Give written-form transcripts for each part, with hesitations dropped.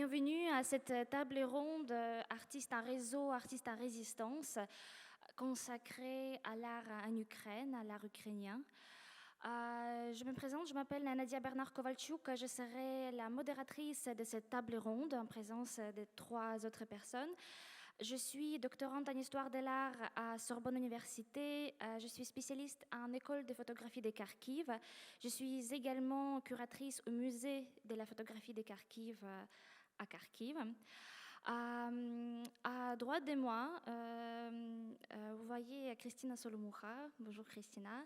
Bienvenue à cette table ronde Artistes en réseau, artistes en résistance, consacrée à l'art en Ukraine, à l'art ukrainien. Je me présente, je m'appelle Nadia Bernard-Kovalchuk, je serai la modératrice de cette table ronde en présence de 3 autres personnes. Je suis doctorante en histoire de l'art à Sorbonne Université. Je suis spécialiste en école de photographie des Kharkiv. Je suis également curatrice au musée de la photographie des Kharkiv à Kharkiv. À droite de moi, vous voyez Christina Solomoucha. Bonjour Christina.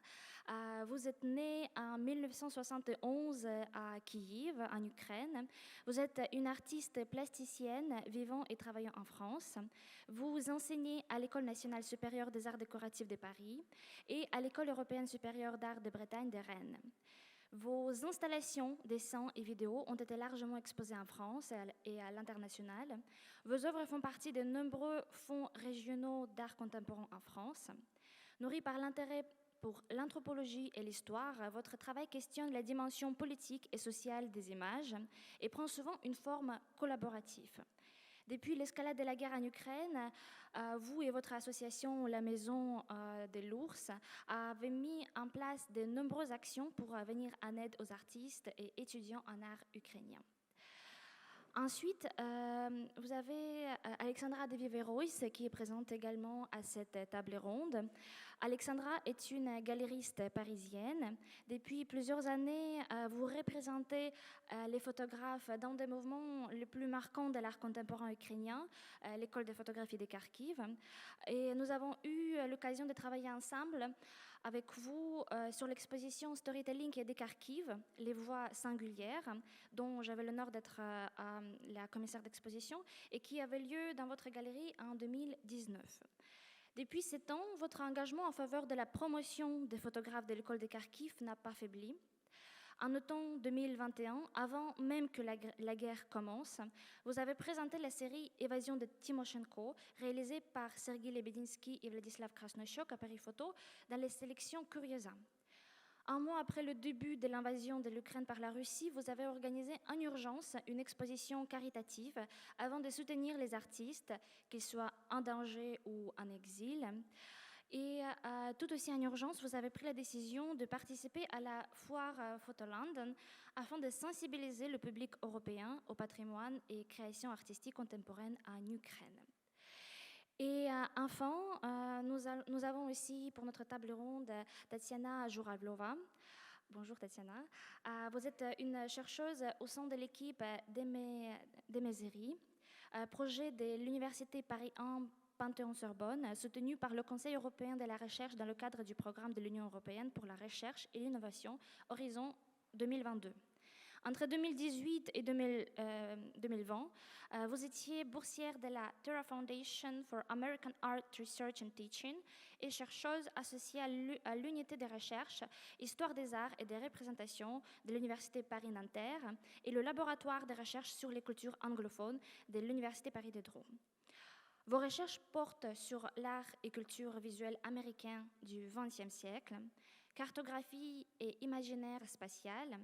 Vous êtes née en 1971 à Kiev, en Ukraine. Vous êtes une artiste plasticienne vivant et travaillant en France. Vous enseignez à l'École nationale supérieure des arts décoratifs de Paris et à l'École européenne supérieure d'art de Bretagne de Rennes. Vos installations, dessins et vidéos ont été largement exposées en France et à l'international. Vos œuvres font partie de nombreux fonds régionaux d'art contemporain en France. Nourri par l'intérêt pour l'anthropologie et l'histoire, votre travail questionne la dimension politique et sociale des images et prend souvent une forme collaborative. Depuis l'escalade de la guerre en Ukraine, vous et votre association La Maison de l'Ours avez mis en place de nombreuses actions pour venir en aide aux artistes et étudiants en art ukrainien. Ensuite, vous avez Alexandra de Viverois qui est présente également à cette table ronde. Alexandra est une galériste parisienne. Depuis plusieurs années, vous représentez les photographes dans des mouvements les plus marquants de l'art contemporain ukrainien, l'école de photographie des Kharkiv. Et nous avons eu l'occasion de travailler ensemble avec vous sur l'exposition Storytelling des Kharkiv, les voix singulières, dont j'avais l'honneur d'être la commissaire d'exposition et qui avait lieu dans votre galerie en 2019. Depuis 7 ans, votre engagement en faveur de la promotion des photographes de l'école des Kharkiv n'a pas faibli. En automne 2021, avant même que la guerre commence, vous avez présenté la série Évasion de Timoshenko, réalisée par Sergei Lebedinsky et Vladislav Krasnochok à Paris Photo, dans les sélections Curiosa. Un mois après le début de l'invasion de l'Ukraine par la Russie, vous avez organisé en urgence une exposition caritative avant de soutenir les artistes, qu'ils soient en danger ou en exil. Et tout aussi en urgence, vous avez pris la décision de participer à la foire Photo London afin de sensibiliser le public européen au patrimoine et création artistique contemporaine en Ukraine. Et enfin, nous avons aussi pour notre table ronde Tatiana Jouravlova. Bonjour Tatiana. Vous êtes une chercheuse au sein de l'équipe d'Emezery, projet de l'Université Paris 1 Panthéon-Sorbonne, soutenu par le Conseil européen de la recherche dans le cadre du programme de l'Union européenne pour la recherche et l'innovation Horizon 2022. Entre 2018 et 2020, vous étiez boursière de la Terra Foundation for American Art Research and Teaching et chercheuse associée à l'unité de recherche Histoire des arts et des représentations de l'Université Paris-Nanterre et le laboratoire de recherche sur les cultures anglophones de l'Université Paris-Diderot. Vos recherches portent sur l'art et culture visuelle américain du XXe siècle, cartographie et imaginaire spatial,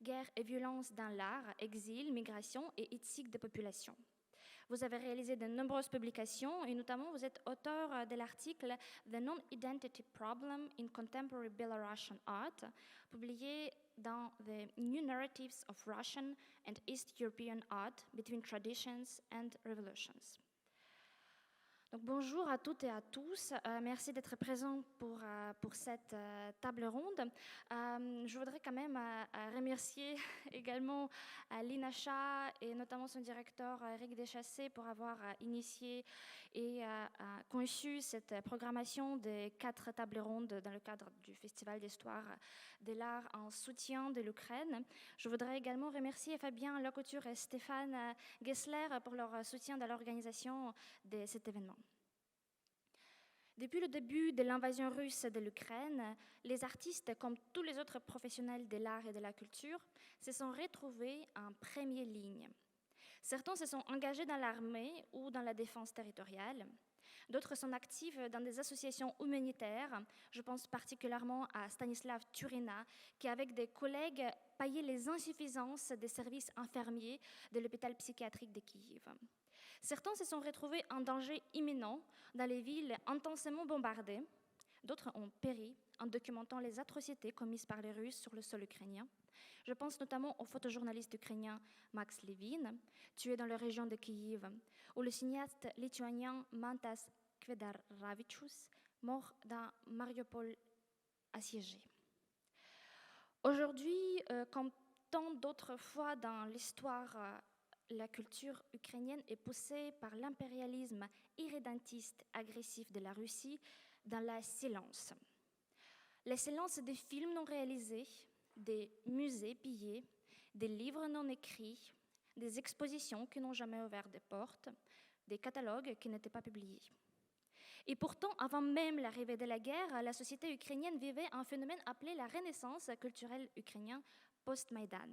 guerre et violence dans l'art, exil, migration et éthique des populations. Vous avez réalisé de nombreuses publications et notamment vous êtes auteur de l'article The Non-Identity Problem in Contemporary Belarusian Art, publié dans The New Narratives of Russian and East European Art Between Traditions and Revolutions. Donc, bonjour à toutes et à tous. Merci d'être présents pour cette table ronde. Je voudrais quand même remercier également l'INACHA et notamment son directeur Eric Deschassés pour avoir initié et conçu cette programmation des 4 tables rondes dans le cadre du Festival d'histoire de l'art en soutien de l'Ukraine. Je voudrais également remercier Fabien Lacouture et Stéphane Gessler pour leur soutien dans l'organisation de cet événement. Depuis le début de l'invasion russe de l'Ukraine, les artistes, comme tous les autres professionnels de l'art et de la culture, se sont retrouvés en première ligne. Certains se sont engagés dans l'armée ou dans la défense territoriale. D'autres sont actifs dans des associations humanitaires. Je pense particulièrement à Stanislav Turina, qui, avec des collègues, payait les insuffisances des services infirmiers de l'hôpital psychiatrique de Kiev. Certains se sont retrouvés en danger imminent dans les villes intensément bombardées. D'autres ont péri en documentant les atrocités commises par les Russes sur le sol ukrainien. Je pense notamment au photojournaliste ukrainien Max Levin, tué dans la région de Kiev, ou le cinéaste lituanien Mantas Kvedaravičius, mort dans Mariupol assiégé. Aujourd'hui, comme tant d'autres fois dans l'histoire, la culture ukrainienne est poussée par l'impérialisme irrédentiste agressif de la Russie dans la silence. La silence des films non réalisés, des musées pillés, des livres non écrits, des expositions qui n'ont jamais ouvert des portes, des catalogues qui n'étaient pas publiés. Et pourtant, avant même l'arrivée de la guerre, la société ukrainienne vivait un phénomène appelé la renaissance culturelle ukrainienne post-Maïdan.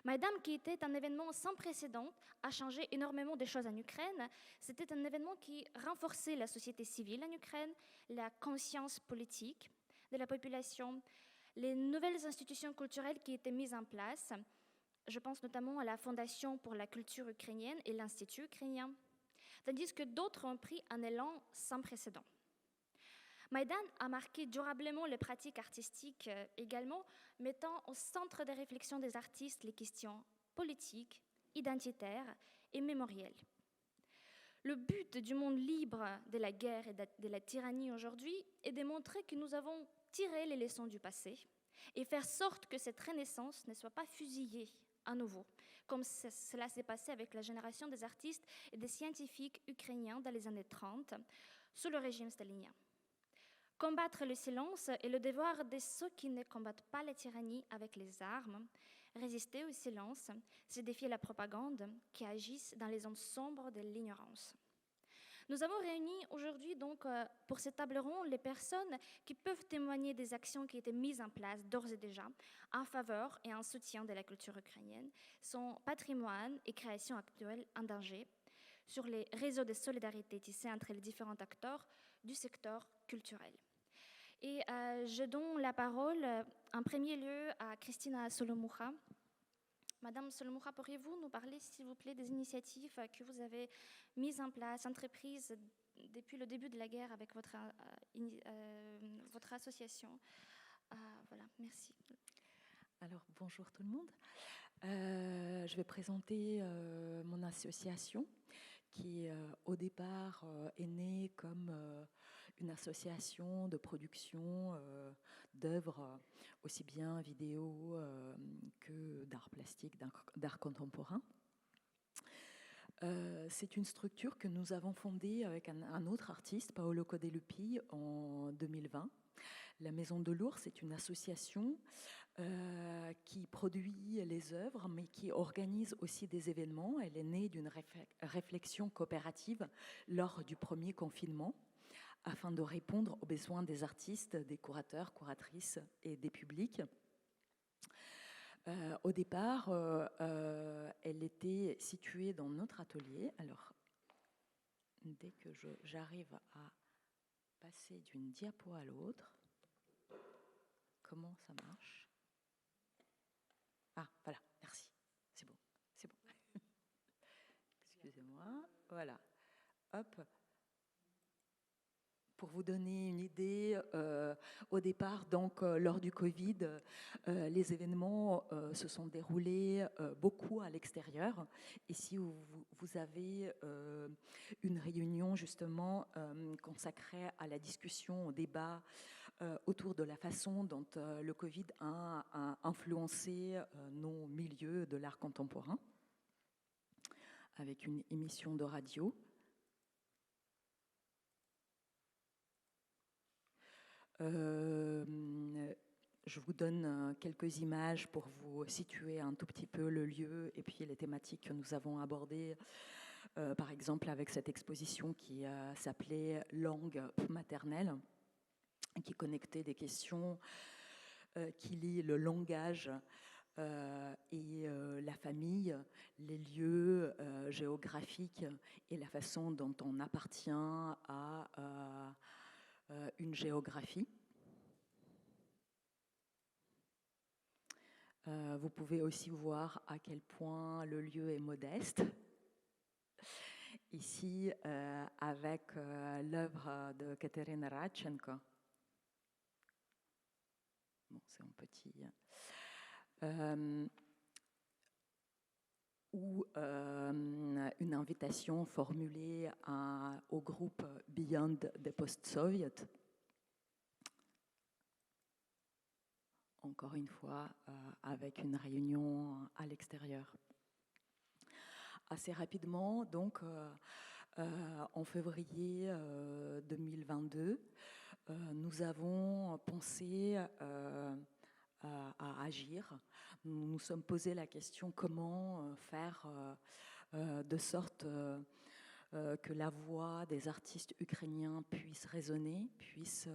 Maïdan, qui était un événement sans précédent, a changé énormément de choses en Ukraine. C'était un événement qui renforçait la société civile en Ukraine, la conscience politique de la population, les nouvelles institutions culturelles qui étaient mises en place. Je pense notamment à la Fondation pour la culture ukrainienne et l'Institut ukrainien, tandis que d'autres ont pris un élan sans précédent. Maïdan a marqué durablement les pratiques artistiques également, mettant au centre des réflexions des artistes les questions politiques, identitaires et mémorielles. Le but du monde libre de la guerre et de la tyrannie aujourd'hui est de montrer que nous avons tiré les leçons du passé et faire sorte que cette renaissance ne soit pas fusillée à nouveau, comme cela s'est passé avec la génération des artistes et des scientifiques ukrainiens dans les années 30, sous le régime stalinien. Combattre le silence est le devoir de ceux qui ne combattent pas la tyrannie avec les armes. Résister au silence, c'est défier la propagande qui agisse dans les zones sombres de l'ignorance. Nous avons réuni aujourd'hui donc pour cette table ronde les personnes qui peuvent témoigner des actions qui étaient mises en place d'ores et déjà en faveur et en soutien de la culture ukrainienne, son patrimoine et création actuelle en danger, sur les réseaux de solidarité tissés entre les différents acteurs du secteur culturel. Et je donne la parole en premier lieu à Christina Solomoucha. Madame Solomoucha, pourriez-vous nous parler, s'il vous plaît, des initiatives que vous avez mises en place, entreprises depuis le début de la guerre avec votre association? Voilà, merci. Alors, bonjour tout le monde. Je vais présenter mon association qui, au départ, est née comme une association de production d'œuvres aussi bien vidéo que d'art plastique, d'art contemporain. C'est une structure que nous avons fondée avec un autre artiste, Paolo Codelupi, en 2020. La Maison de l'Ours est une association qui produit les œuvres, mais qui organise aussi des événements. Elle est née d'une réflexion coopérative lors du premier confinement, afin de répondre aux besoins des artistes, des curateurs, curatrices et des publics. Au départ, elle était située dans notre atelier. Alors, dès que j'arrive à passer d'une diapo à l'autre, comment ça marche? Ah, voilà, merci. C'est bon, c'est bon. Excusez-moi, voilà. Hop. Pour vous donner une idée, au départ, donc, lors du Covid, les événements se sont déroulés beaucoup à l'extérieur. Ici, vous avez une réunion justement consacrée à la discussion, au débat autour de la façon dont le Covid a influencé nos milieux de l'art contemporain, avec une émission de radio. Je vous donne quelques images pour vous situer un tout petit peu le lieu et puis les thématiques que nous avons abordées, par exemple avec cette exposition qui s'appelait « Langue maternelle », qui connectait des questions qui lient le langage et la famille, les lieux géographiques et la façon dont on appartient à une géographie. Vous pouvez aussi voir à quel point le lieu est modeste. Ici, avec l'œuvre de Kateryna Radchenko. Bon, c'est un petit. Ou une invitation formulée au groupe Beyond the Post-Soviet. Encore une fois, avec une réunion à l'extérieur. Assez rapidement, donc, en février 2022, nous avons pensé à agir. Nous nous sommes posé la question comment faire de sorte que la voix des artistes ukrainiens puisse résonner, puisse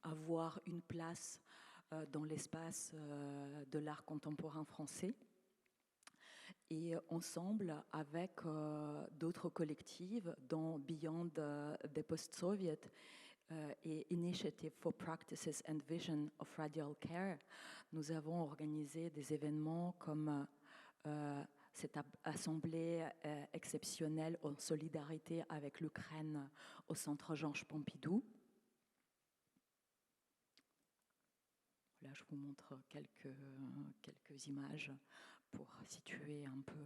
avoir une place dans l'espace de l'art contemporain français. Et ensemble, avec d'autres collectifs, dont Beyond the Post-Soviet et Initiative for Practices and Vision of Radial Care, nous avons organisé des événements comme cette assemblée exceptionnelle en solidarité avec l'Ukraine au Centre Georges Pompidou. Là, je vous montre quelques images pour situer un peu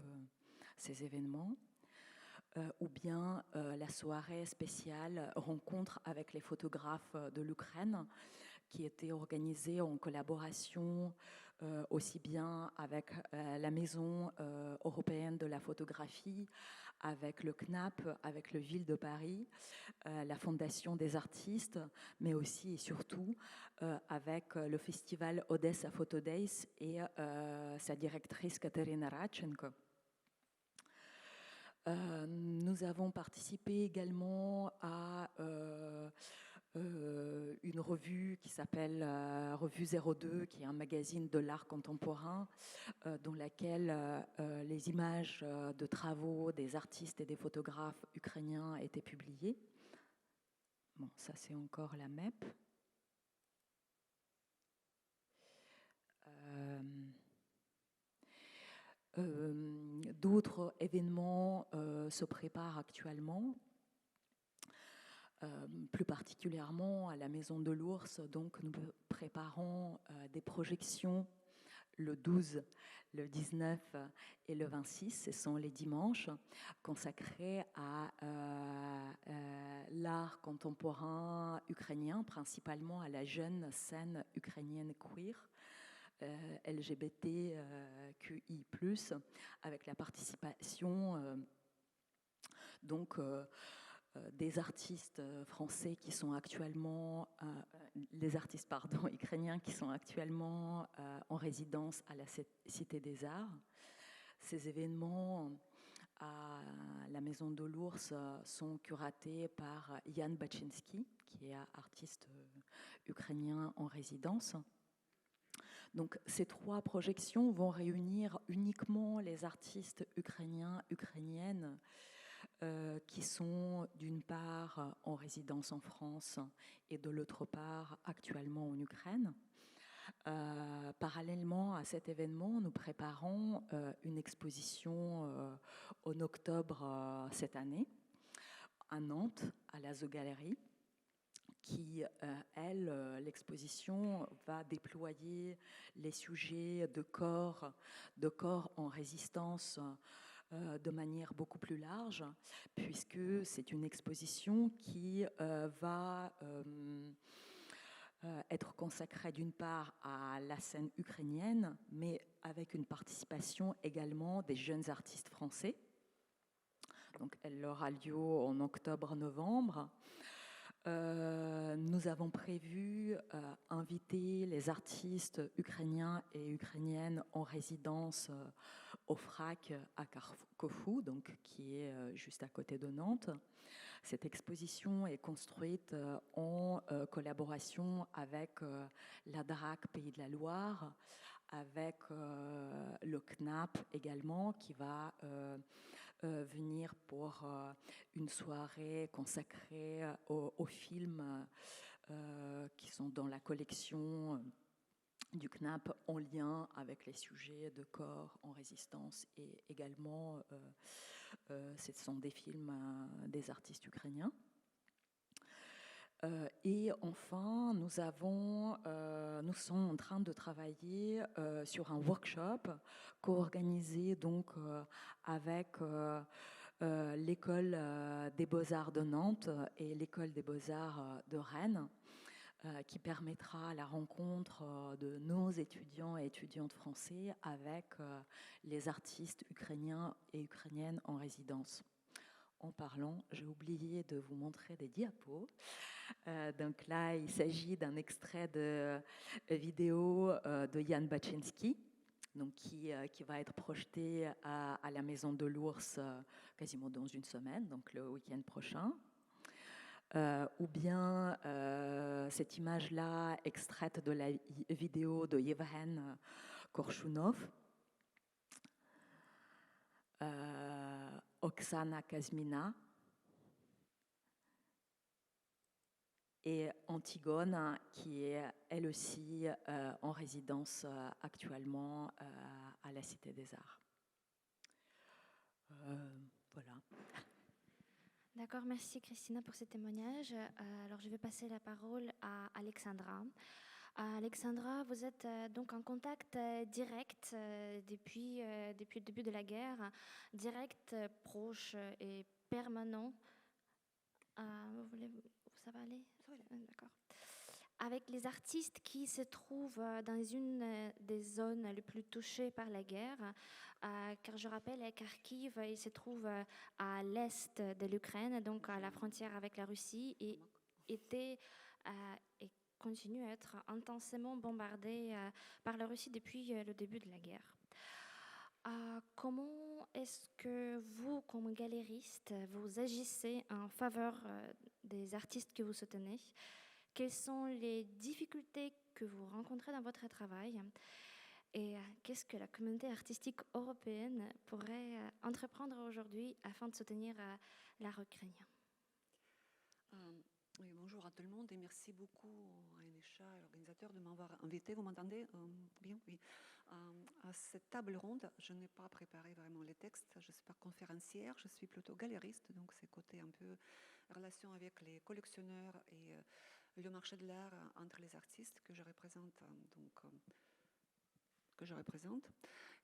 ces événements. Ou bien la soirée spéciale rencontre avec les photographes de l'Ukraine qui était organisée en collaboration aussi bien avec la Maison européenne de la photographie, avec le CNAP, avec le Ville de Paris, la Fondation des artistes, mais aussi et surtout avec le festival Odessa Photo Days et sa directrice Kateryna Radchenko. Nous avons participé également à une revue qui s'appelle Revue 02, qui est un magazine de l'art contemporain, dans laquelle les images de travaux des artistes et des photographes ukrainiens étaient publiées. Bon, ça c'est encore la MEP. D'autres événements se préparent actuellement. Plus particulièrement à la Maison de l'Ours, donc nous préparons des projections le 12, le 19 et le 26, ce sont les dimanches consacrés à l'art contemporain ukrainien, principalement à la jeune scène ukrainienne queer, LGBTQI+, avec la participation des artistes français qui sont actuellement, ukrainiens qui sont actuellement en résidence à la Cité des Arts. Ces événements à la Maison de l'Ours sont curatés par Jan Baczynski, qui est artiste ukrainien en résidence. Donc, ces 3 projections vont réunir uniquement les artistes ukrainiens, ukrainiennes, qui sont d'une part en résidence en France et de l'autre part actuellement en Ukraine. Parallèlement à cet événement, nous préparons une exposition en octobre cette année à Nantes, à la Zoo Galerie, qui, l'exposition va déployer les sujets de corps en résistance de manière beaucoup plus large, puisque c'est une exposition qui va être consacrée d'une part à la scène ukrainienne, mais avec une participation également des jeunes artistes français. Donc, elle aura lieu en octobre-novembre. Nous avons prévu inviter les artistes ukrainiens et ukrainiennes en résidence au FRAC à Corfou, donc, qui est juste à côté de Nantes. Cette exposition est construite en collaboration avec la DRAC Pays de la Loire, avec le CNAP également, qui va venir pour une soirée consacrée aux films qui sont dans la collection du CNAP en lien avec les sujets de corps en résistance, et également ce sont des films des artistes ukrainiens. Et enfin, nous sommes en train de travailler sur un workshop co-organisé donc avec l'école des Beaux-Arts de Nantes et l'école des Beaux-Arts de Rennes, qui permettra la rencontre de nos étudiants et étudiantes français avec les artistes ukrainiens et ukrainiennes en résidence. En parlant, j'ai oublié de vous montrer des diapos. Donc là, il s'agit d'un extrait de vidéo de Jan Baczynski, donc qui va être projeté à la Maison de l'Ours quasiment dans une semaine, donc le week-end prochain. Ou bien cette image-là, extraite de la vidéo de Yevhen Korshunov, Oksana Kazmina et Antigone, qui est elle aussi en résidence actuellement à la Cité des Arts. Voilà. D'accord, merci Christina pour ce témoignage. Alors je vais passer la parole à Alexandra. Alexandra, vous êtes donc en contact direct depuis le début de la guerre, direct, proche et permanent. Ça va aller? D'accord. Avec les artistes qui se trouvent dans une des zones les plus touchées par la guerre, car je rappelle, Kharkiv, il se trouve à l'est de l'Ukraine, donc à la frontière avec la Russie, et était et continue à être intensément bombardé par la Russie depuis le début de la guerre. Comment est-ce que vous, comme galériste, vous agissez en faveur des artistes que vous soutenez? Quelles sont les difficultés que vous rencontrez dans votre travail? Et qu'est-ce que la communauté artistique européenne pourrait entreprendre aujourd'hui afin de soutenir l'art ukrainien? Oui, bonjour à tout le monde et merci beaucoup à Enesha et l'organisateur de m'avoir invité. Vous m'entendez bien? Oui. À cette table ronde, je n'ai pas préparé vraiment les textes. Je ne suis pas conférencière, je suis plutôt galériste, donc c'est côté un peu relation avec les collectionneurs et le marché de l'art entre les artistes que je représente.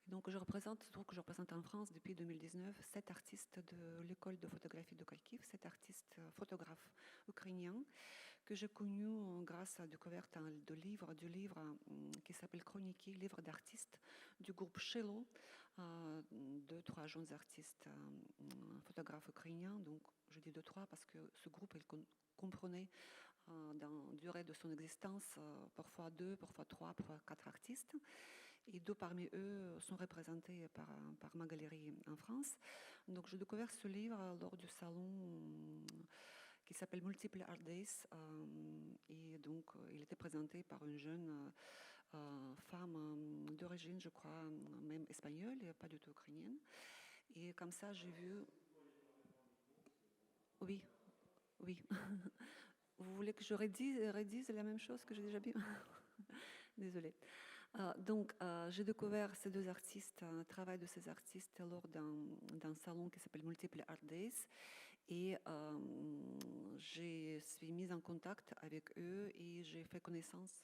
Donc je représente en France depuis 2019 7 artistes de l'école de photographie de Kharkiv, 7 artistes photographes ukrainiens que j'ai connus grâce à la découverte du livre qui s'appelle Chronique, livre d'artistes du groupe Shelo, 2-3 jeunes artistes photographes ukrainiens. Donc je dis 2-3 parce que ce groupe il comprenait dans la durée de son existence parfois 2, parfois 3, parfois 4 artistes. Et 2 parmi eux sont représentés par ma galerie en France. Donc, j'ai découvert ce livre lors du salon qui s'appelle Multiple Art Days. Et donc, il était présenté par une jeune femme d'origine, je crois, même espagnole et pas du tout ukrainienne. Et comme ça, j'ai vu... Oui, oui. Vous voulez que je redise la même chose que j'ai déjà dit? Désolée. Donc, j'ai découvert ces 2 artistes, le travail de ces artistes lors d'un salon qui s'appelle Multiple Art Days. Et je suis mise en contact avec eux et j'ai fait connaissance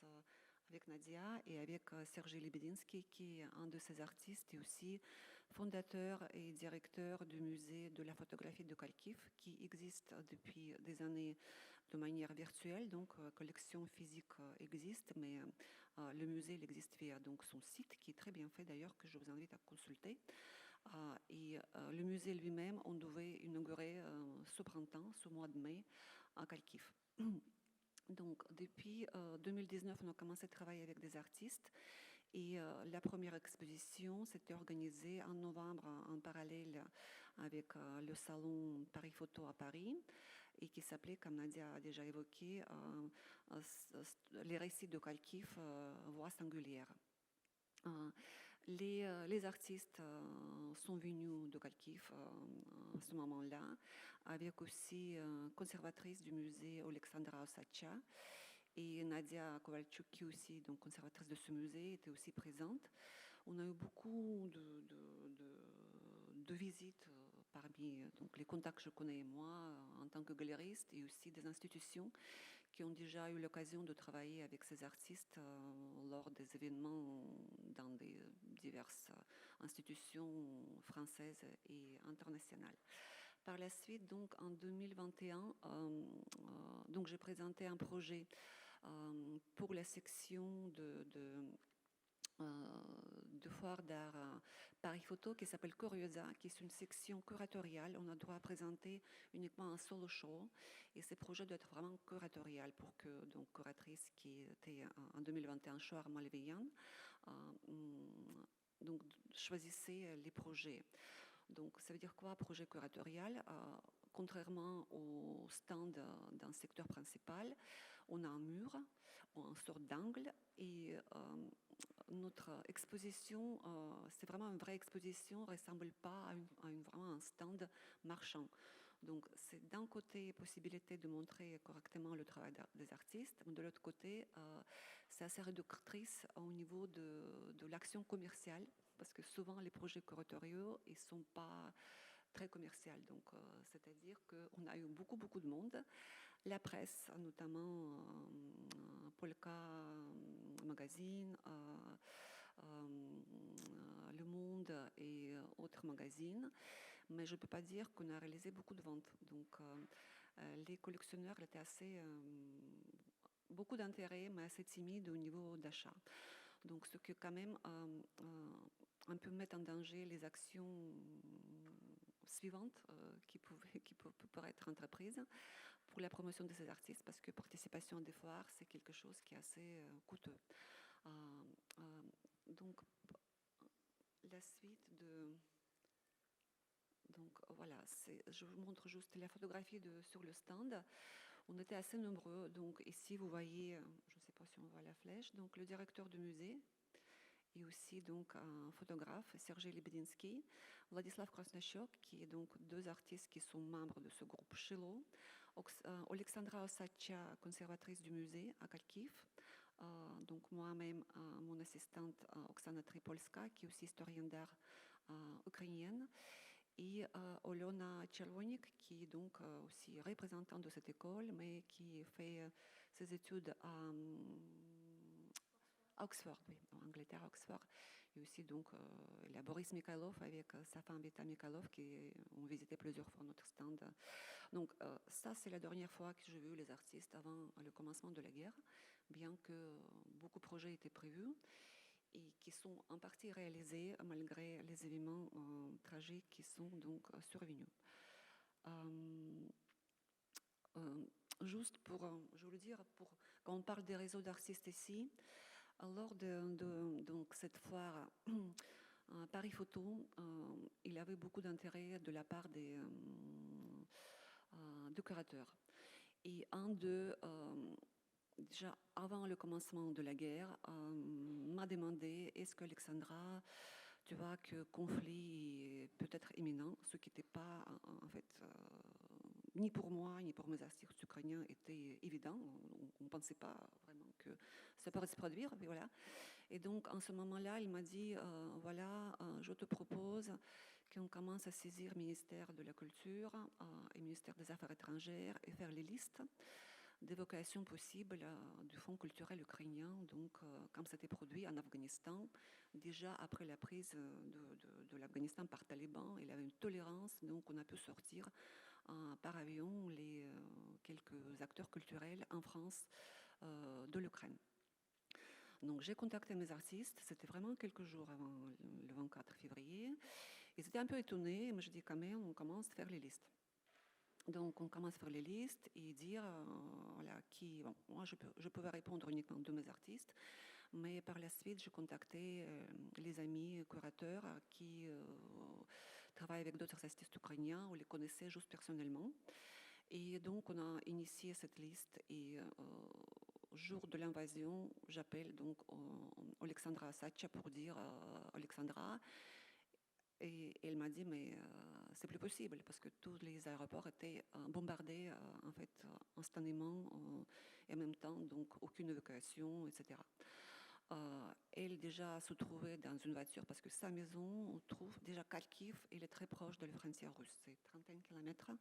avec Nadia et avec Sergei Lebedinsky, qui est un de ces artistes et aussi fondateur et directeur du musée de la photographie de Kharkiv, qui existe depuis des années de manière virtuelle. Donc, collection physique existe, mais le musée il existe via donc, son site, qui est très bien fait d'ailleurs, que je vous invite à consulter. Et le musée lui-même, on devait inaugurer ce printemps, ce mois de mai, à Kharkiv. Donc, depuis 2019, on a commencé à travailler avec des artistes et la première exposition s'était organisée en novembre en parallèle avec le salon Paris Photo à Paris et qui s'appelait, comme Nadia a déjà évoqué, les récits de Kharkiv, voix singulière. Les artistes sont venus de Kharkiv à ce moment-là, avec aussi conservatrice du musée Alexandra Osacha et Nadia Kovalchuk, qui aussi, donc conservatrice de ce musée, était aussi présente. On a eu beaucoup de visites parmi donc, les contacts que je connais moi en tant que galeriste et aussi des institutions qui ont déjà eu l'occasion de travailler avec ces artistes lors des événements dans des diverses institutions françaises et internationales. Par la suite, donc en 2021, donc j'ai présenté un projet pour la section de foire d'art Paris Photo qui s'appelle Curiosa, qui est une section curatoriale. On a droit à présenter uniquement un solo show et ce projet doit être vraiment curatorial pour que, donc, curatrice qui était en 2021, Shoar Malveyan, donc choisissez les projets. Donc ça veut dire quoi, projet curatorial? Contrairement au stand d'un secteur principal, on a un mur, une sorte d'angle et notre exposition, c'est vraiment une vraie exposition, ne ressemble pas à vraiment un stand marchand. Donc c'est d'un côté possibilité de montrer correctement le travail des artistes, mais de l'autre côté, c'est assez réductrice au niveau de l'action commerciale, parce que souvent les projets curatoriaux, ils ne sont pas très commerciaux. Donc c'est-à-dire qu'on a eu beaucoup de monde. La presse, notamment Polka Magazine, Le Monde et autres magazines. Mais je ne peux pas dire qu'on a réalisé beaucoup de ventes. Donc les collectionneurs étaient assez... beaucoup d'intérêt, mais assez timides au niveau d'achat. Donc ce qui quand même un peu met en danger les actions suivantes qui pourraient être entreprises pour la promotion de ces artistes, parce que participation à des foires, c'est quelque chose qui est assez coûteux. Donc, la suite de... Donc, voilà, je vous montre juste la photographie sur le stand. On était assez nombreux. Donc, ici, vous voyez, je ne sais pas si on voit la flèche, donc le directeur du musée, et aussi donc un photographe, Sergei Lebedinsky, Vladislav Krasnochok, qui est donc deux artistes qui sont membres de ce groupe Shilo, Alexandra Osacha, conservatrice du musée à Kharkiv, donc moi-même, mon assistante Oksana Tripolska, qui est aussi historienne d'art ukrainienne, et Olona Chervonik, qui est donc aussi représentante de cette école, mais qui fait ses études à Oxford, oui, en Angleterre, Oxford. Et aussi, donc, il y a Boris Mikhailov avec sa femme Vita Mikhailov qui ont visité plusieurs fois notre stand. Donc, ça, c'est la dernière fois que j'ai vu les artistes avant le commencement de la guerre, bien que beaucoup de projets étaient prévus et qui sont en partie réalisés malgré les événements tragiques qui sont donc survenus. Juste pour, je veux dire, quand on parle des réseaux d'artistes ici, lors de donc cette foire Paris Photo, il y avait beaucoup d'intérêt de la part des curateurs. Et un d'eux, déjà avant le commencement de la guerre, m'a demandé est-ce que Alexandra, tu vois que conflit est peut-être imminent, ce qui n'était pas en fait ni pour moi ni pour mes artistes ukrainiens était évident. On ne pensait pas vraiment que ça pourrait se produire, mais voilà. Et donc en ce moment-là, il m'a dit voilà, je te propose qu'on commence à saisir le ministère de la Culture et le ministère des Affaires étrangères et faire les listes d'évocation possible du Fonds culturel ukrainien, donc comme c'était produit en Afghanistan, déjà après la prise de l'Afghanistan par Taliban, il y avait une tolérance, donc on a pu sortir par avion quelques acteurs culturels en France de l'Ukraine. Donc j'ai contacté mes artistes, c'était vraiment quelques jours avant le 24 février. Ils étaient un peu étonnés, mais je dis quand même, on commence à faire les listes. Donc, on commence à faire les listes et dire, voilà, qui... Bon, moi, je pouvais répondre uniquement de mes artistes, mais par la suite, je contactais les amis curateurs qui travaillent avec d'autres artistes ukrainiens ou les connaissaient juste personnellement. Et donc, on a initié cette liste et jour de l'invasion, j'appelle donc Alexandra Sacha pour dire Alexandra. Et elle m'a dit, mais c'est plus possible parce que tous les aéroports étaient bombardés en fait instantanément et en même temps, donc aucune évacuation, etc. Elle déjà se trouvait dans une voiture parce que sa maison, on trouve déjà Kharkiv, elle est très proche de la frontière russe, c'est 31 km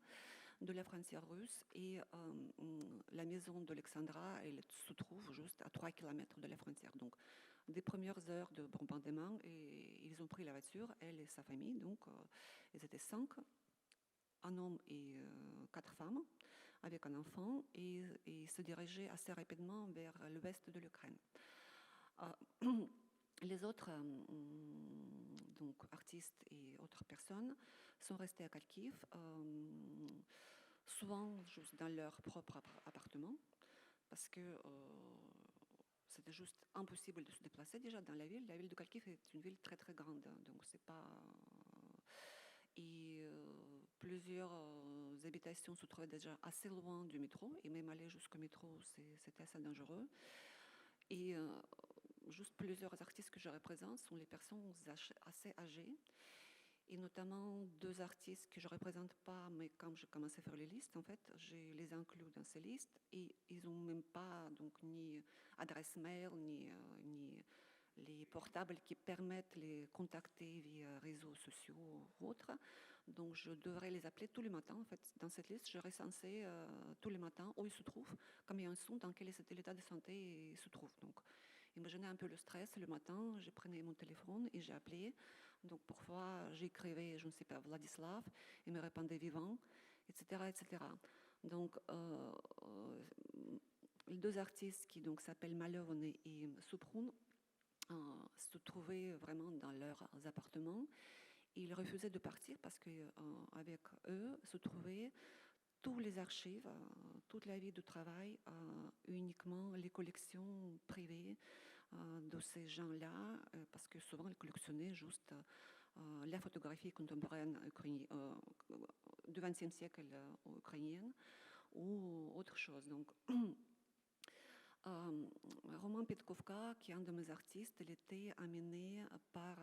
de la frontière russe et la maison d'Alexandra, elle se trouve juste à 3 km de la frontière. Donc, des premières heures de bombardement, et ils ont pris la voiture, elle et sa famille, donc ils étaient 5, un homme et 4 femmes, avec un enfant, et se dirigeaient assez rapidement vers l'ouest de l'Ukraine. Les autres donc artistes et autres personnes sont restés à Kharkiv, souvent juste dans leur propre appartement, parce que c'était juste impossible de se déplacer déjà dans la ville. La ville de Kharkiv est une ville très très grande, donc c'est pas... Et plusieurs habitations se trouvaient déjà assez loin du métro, et même aller jusqu'au métro, c'était assez dangereux. Et juste plusieurs artistes que je représente sont les personnes assez âgées, et notamment 2 artistes que je ne représente pas, mais quand j'ai commencé à faire les listes, en fait, je les inclus dans ces listes, et ils n'ont même pas donc, ni adresse mail, ni les portables qui permettent de les contacter via réseaux sociaux ou autres. Donc, je devrais les appeler tous les matins. En fait, dans cette liste, je recensais tous les matins où ils se trouvent, combien ils sont, dans quel est l'état de santé ils se trouvent. Donc, imaginez un peu le stress. Le matin, je prenais mon téléphone et j'ai appelé. Donc, parfois, j'écrivais, je ne sais pas, Vladislav, il me répondait vivant, etc., etc. Donc, les 2 artistes qui donc s'appellent Malone et Soupron se trouvaient vraiment dans leurs appartements. Ils refusaient de partir parce qu'avec eux se trouvaient tous les archives, toute la vie de travail, uniquement les collections privées de ces gens-là, parce que souvent ils collectionnaient juste la photographie contemporaine du XXe siècle ukrainienne ou autre chose. Donc, Roman Petkovka, qui est un de mes artistes, il était amené par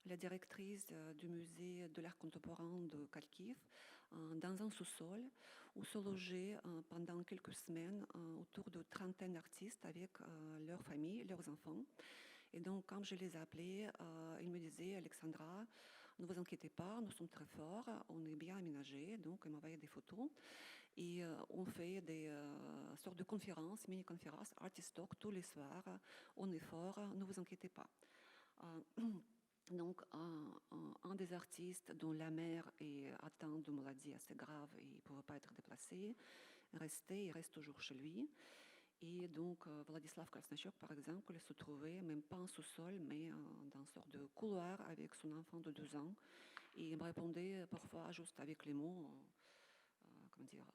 la directrice du musée de l'art contemporain de Kharkiv dans un sous-sol où se logeaient pendant quelques semaines autour de 30 d'artistes avec leurs familles, leurs enfants. Et donc, quand je les ai appelés, ils me disaient, Alexandra, ne vous inquiétez pas, nous sommes très forts, on est bien aménagés. Donc, ils m'envoyaient des photos. Et on fait des sortes de conférences, mini-conférences, Artist Talk, tous les soirs. On est fort, ne vous inquiétez pas. Donc, un des artistes dont la mère est atteinte de maladies assez graves et il ne pouvait pas être déplacé, il reste toujours chez lui. Et donc, Vladislav Krasnachuk, par exemple, se trouvait même pas en sous-sol, mais dans une sorte de couloir avec son enfant de 2 ans. Et il me répondait parfois juste avec les mots, comment dire,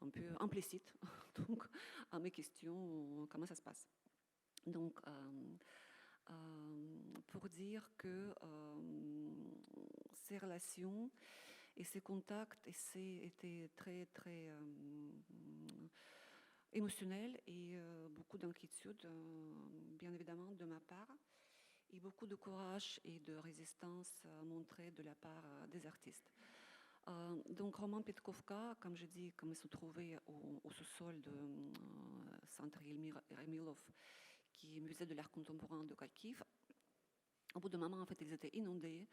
un peu implicites, donc, à mes questions, comment ça se passe. Donc, pour dire que ces relations et ces contacts étaient très, très émotionnels et beaucoup d'inquiétude, bien évidemment, de ma part, et beaucoup de courage et de résistance montrée de la part des artistes. Donc, Roman Petkovka, comme je dis, comme il se trouvait au sous-sol de Centre Remilov, qui est musée de l'art contemporain de Kharkiv, au bout d'un moment, en fait, ils étaient inondés.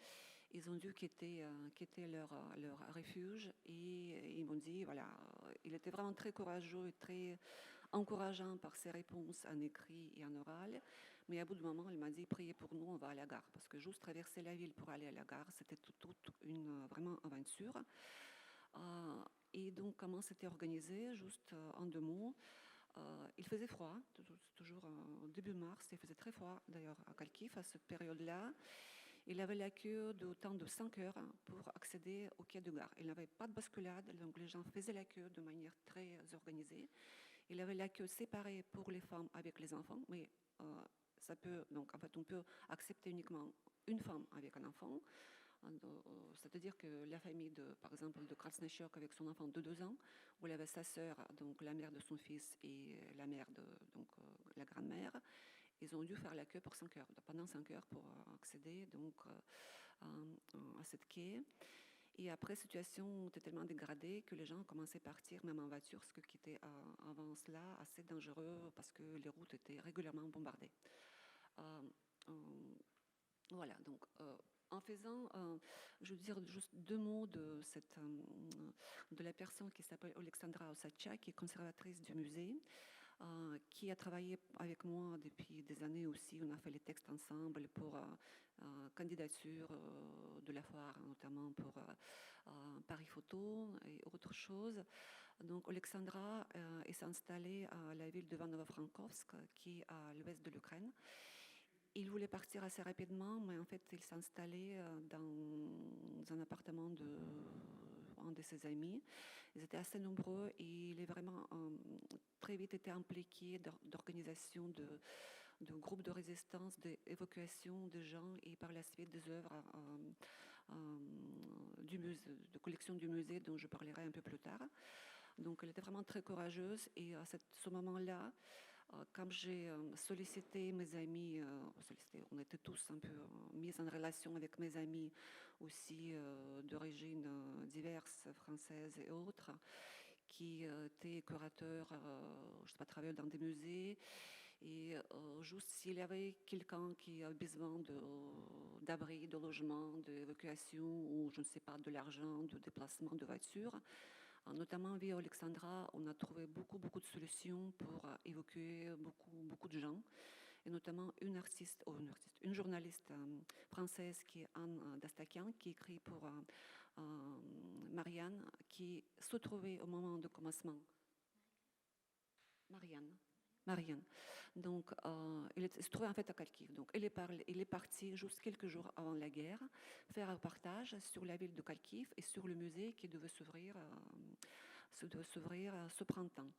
Ils ont dû quitter leur refuge et ils m'ont dit, voilà, il était vraiment très courageux et très encourageant par ses réponses en écrit et en oral. Mais à bout de moment, il m'a dit, priez pour nous, on va à la gare. Parce que juste traverser la ville pour aller à la gare, c'était toute une vraiment aventure. Et donc, comment c'était organisé, juste en 2 mots. Il faisait froid, toujours début mars, il faisait très froid d'ailleurs à Kharkiv à cette période-là. Il avait la queue d'autant de 5 heures pour accéder au quai de gare. Il n'avait pas de basculade, donc les gens faisaient la queue de manière très organisée. Il avait la queue séparée pour les femmes avec les enfants, mais ça peut, donc en fait, on peut accepter uniquement une femme avec un enfant. C'est-à-dire que la famille, par exemple, de Krasnachok avec son enfant de 2 ans, où il avait sa sœur, donc la mère de son fils et la mère de donc, la grand-mère, ils ont dû faire la queue pour 5 heures, pendant 5 heures pour accéder donc, à cette quai. Et après, situation était tellement dégradée que les gens commençaient à partir, même en voiture, ce qui était avant cela assez dangereux parce que les routes étaient régulièrement bombardées. Voilà, donc en faisant, je veux dire juste 2 mots de la personne qui s'appelle Alexandra Ossadchak, qui est conservatrice du musée, qui a travaillé avec moi depuis des années aussi. On a fait les textes ensemble pour candidature de la foire, notamment pour Paris Photo et autres choses. Donc Alexandra est installée à la ville de Ivanovo-Frankovsk, qui est à l'ouest de l'Ukraine. Il voulait partir assez rapidement, mais en fait, il s'est installé dans un appartement d'un de ses amis. Ils étaient assez nombreux et il est vraiment très vite été impliqué d'organisation de groupes de résistance, d'évacuation de gens et par la suite des œuvres du musée, de collection du musée dont je parlerai un peu plus tard. Donc, elle était vraiment très courageuse et à ce moment-là, quand j'ai sollicité mes amis, on était tous un peu mis en relation avec mes amis aussi d'origine diverses, françaises et autres, qui étaient curateurs, je sais pas, travailleurs dans des musées. Et juste s'il y avait quelqu'un qui a besoin d'abri, de logement, d'évacuation ou je ne sais pas, de l'argent, de déplacement de voiture, notamment via Alexandra, on a trouvé beaucoup de solutions pour évacuer beaucoup de gens, et notamment une journaliste française qui est Anne Dastakian, qui écrit pour Marianne, qui se trouvait au moment du commencement. Marianne. Donc, il se trouvait en fait à Kharkiv. Donc, il est parti juste quelques jours avant la guerre faire un reportage sur la ville de Kharkiv et sur le musée qui devait s'ouvrir ce printemps.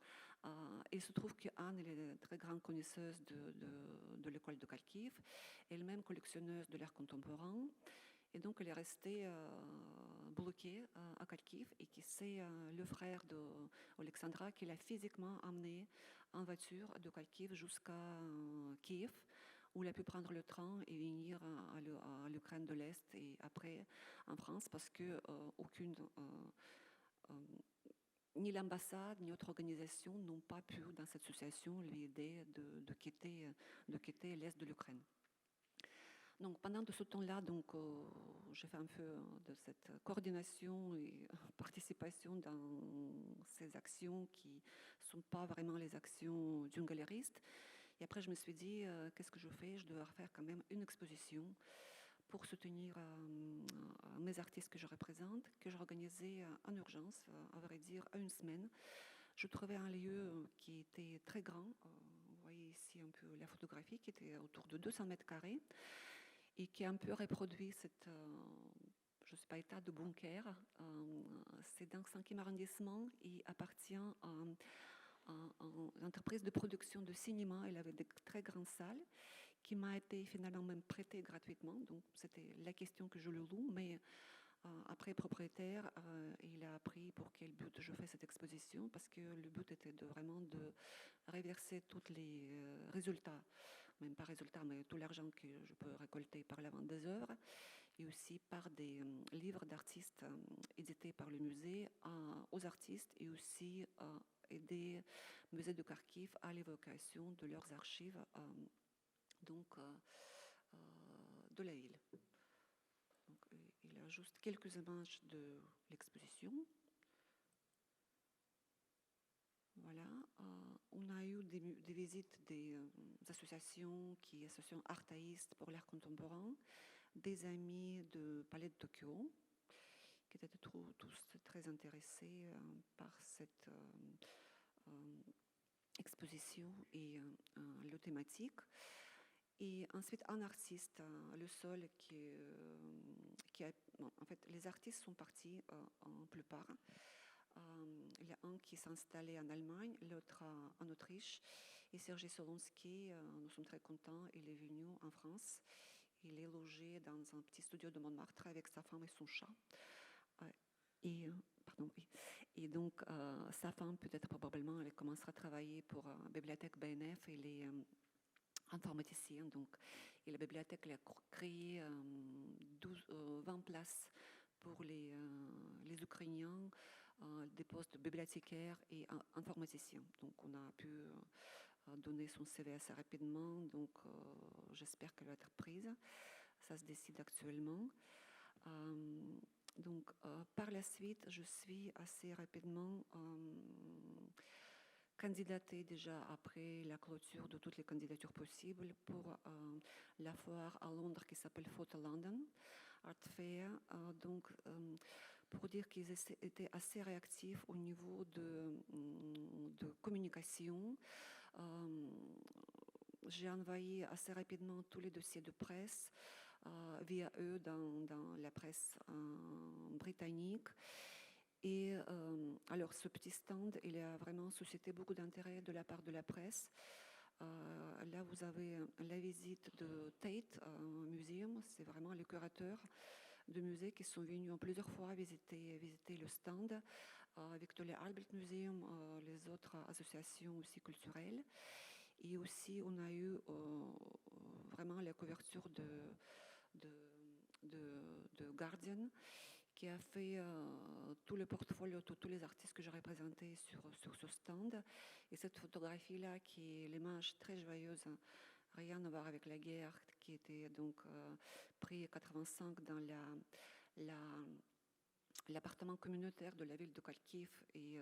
Il se trouve qu'Anne est une très grande connaisseuse de l'école de Kharkiv, elle-même collectionneuse de l'art contemporain. Et donc, elle est restée bloquée à Kharkiv et qui c'est le frère d'Alexandra qui l'a physiquement emmenée en voiture de Kharkiv jusqu'à Kiev, où elle a pu prendre le train et venir à l'Ukraine de l'Est et après en France parce que ni l'ambassade ni autre organisation n'ont pas pu, dans cette situation, lui aider de quitter l'Est de l'Ukraine. Donc, pendant ce temps-là, j'ai fait un peu de cette coordination et participation dans ces actions qui ne sont pas vraiment les actions d'une galériste. Et après, je me suis dit, qu'est-ce que je fais? Je dois faire quand même une exposition pour soutenir mes artistes que je représente, que j'ai organisé en urgence, à vrai dire, à une semaine. Je trouvais un lieu qui était très grand. Vous voyez ici un peu la photographie qui était autour de 200 mètres carrés et qui a un peu reproduit cette, je ne sais pas, état de bunker. C'est dans le 5e arrondissement et appartient à une entreprise de production de cinéma. Elle avait des très grandes salles qui m'a été finalement même prêtée gratuitement. Donc, c'était la question que je le loue, mais après, propriétaire, il a appris pour quel but je fais cette exposition, parce que le but était vraiment de reverser tous les résultats, même pas résultats, mais tout l'argent que je peux récolter par la vente des œuvres, et aussi par des livres d'artistes édités par le musée aux artistes, et aussi aider le musée de Kharkiv à l'évocation de leurs archives de la ville. Donc, il y a juste quelques images de l'exposition. Voilà. On a eu des visites des associations associations artaïstes pour l'art contemporain, des amis de Palais de Tokyo, qui étaient tous très intéressés par cette exposition et le thématique. Et ensuite, un artiste, le seul qui a... bon, en fait, les artistes sont partis en plupart. Il y a un qui s'est installé en Allemagne, l'autre en Autriche. Et Sergei Solonsky, nous sommes très contents, il est venu en France. Il est logé dans un petit studio de Montmartre avec sa femme et son chat. Euh, pardon, oui. Et donc, sa femme, peut-être probablement, elle commencera à travailler pour la bibliothèque BNF. Il est informaticien. Donc, et la bibliothèque elle a créé 20 places pour les Ukrainiens, des postes de bibliothécaires et informaticiens. Donc, on a pu donner son CV assez rapidement. Donc, j'espère qu'elle va être prise. Ça se décide actuellement. Donc, par la suite, je suis assez rapidement candidatée déjà après la clôture de toutes les candidatures possibles pour la foire à Londres qui s'appelle Photo London Art Fair. Donc, pour dire qu'ils étaient assez réactifs au niveau de communication. J'ai envoyé assez rapidement tous les dossiers de presse via eux dans la presse britannique. Et alors, ce petit stand, il a vraiment suscité beaucoup d'intérêt de la part de la presse. Là, vous avez la visite de Tate Museum. C'est vraiment les curateurs de musées qui sont venus en plusieurs fois visiter le stand. Victoria Albert Museum, les autres associations aussi culturelles. Et aussi, on a eu vraiment la couverture de Guardian, qui a fait tout le portfolio de tous les artistes que j'aurais présentés sur ce stand. Et cette photographie-là, qui est l'image très joyeuse, rien à voir avec la guerre, qui était donc pris en 85 dans l'appartement communautaire de la ville de Kharkiv et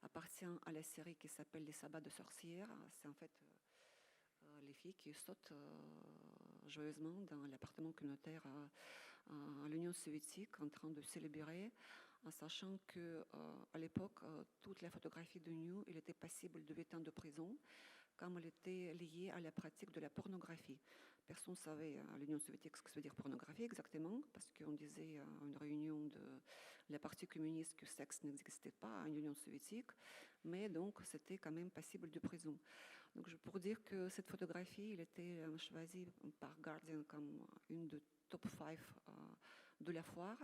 appartient à la série qui s'appelle Les Sabbats de sorcières. C'est en fait les filles qui sautent joyeusement dans l'appartement communautaire à l'Union soviétique en train de célébrer, en sachant que à l'époque, toute la photographie de New, il était passible de 8 ans de prison, comme elle était liée à la pratique de la pornographie. Personne ne savait à l'Union soviétique ce que ça veut dire pornographie exactement, parce qu'on disait à une réunion de la partie communiste que le sexe n'existait pas en Union soviétique, mais donc c'était quand même passible de prison. Donc pour dire que cette photographie, elle était choisie par Guardian comme une de top 5 de la foire.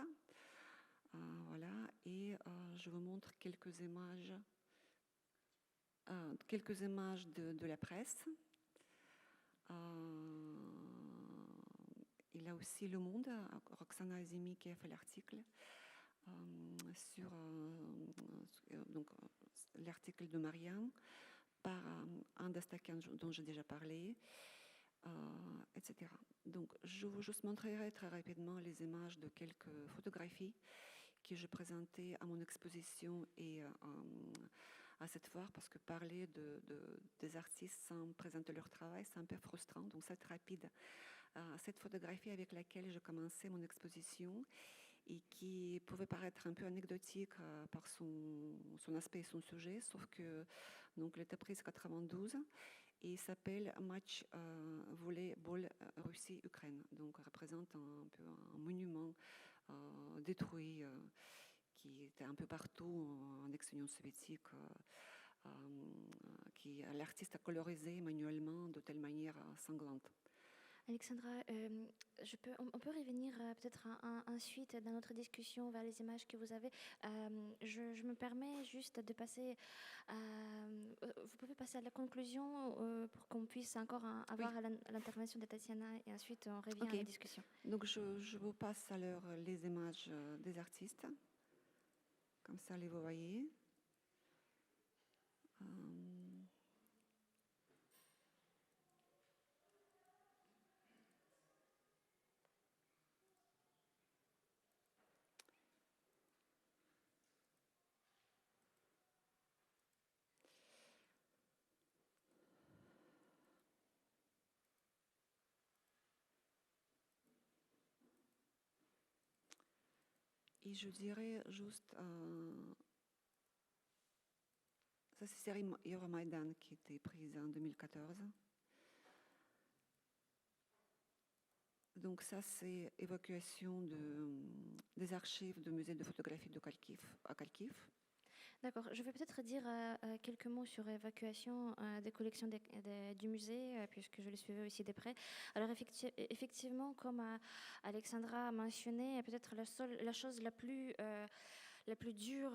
Voilà, et je vous montre quelques images de la presse. Il y a aussi Le Monde, Roxana Azimi qui a fait l'article sur l'article de Marianne par Anne Dastakian dont j'ai déjà parlé, etc. Donc, je vous juste montrerai très rapidement les images de quelques photographies que je présentais à mon exposition et à cette foire, parce que parler des artistes sans présenter leur travail, c'est un peu frustrant, donc c'est rapide. Cette photographie avec laquelle je commençais mon exposition et qui pouvait paraître un peu anecdotique par son aspect et son sujet, sauf que donc, elle était prise en 92 et s'appelle Match volley-ball Russie-Ukraine. Donc, elle représente un peu un monument détruit qui était un peu partout en ex-Union soviétique, qui l'artiste a colorisé manuellement de telle manière sanglante. Alexandra, on peut revenir peut-être ensuite dans notre discussion vers les images que vous avez. Je me permets juste de passer. Vous pouvez passer à la conclusion pour qu'on puisse encore avoir l'intervention de Tatiana et ensuite on revient à la discussion. Donc je vous passe alors les images des artistes. Comme ça, les vous voyez. Et je dirais juste, ça c'est série Euromaidan qui était prise en 2014. Donc ça, c'est évacuation des archives du musée de photographie de Kharkiv, à Kharkiv. D'accord. Je vais peut-être dire quelques mots sur l'évacuation des collections du musée, puisque je les suivais aussi de près. Alors effectivement, comme Alexandra a mentionné, peut-être la chose la plus dure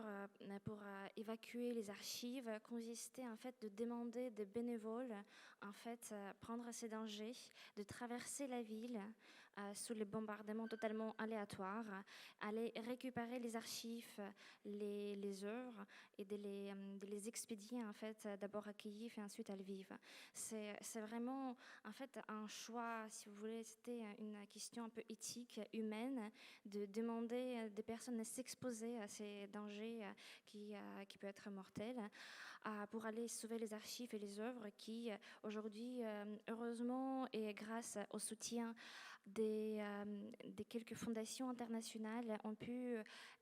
pour évacuer les archives consistait en fait de demander des bénévoles en fait prendre ces dangers, de traverser la ville sous les bombardements totalement aléatoires, aller récupérer les archives, les œuvres et de les expédier en fait d'abord à Kiev et ensuite à Lviv. C'est vraiment en fait un choix, si vous voulez, c'était une question un peu éthique, humaine, de demander des personnes de s'exposer à ces dangers qui peuvent être mortels pour aller sauver les archives et les œuvres qui aujourd'hui, heureusement et grâce au soutien des quelques fondations internationales ont pu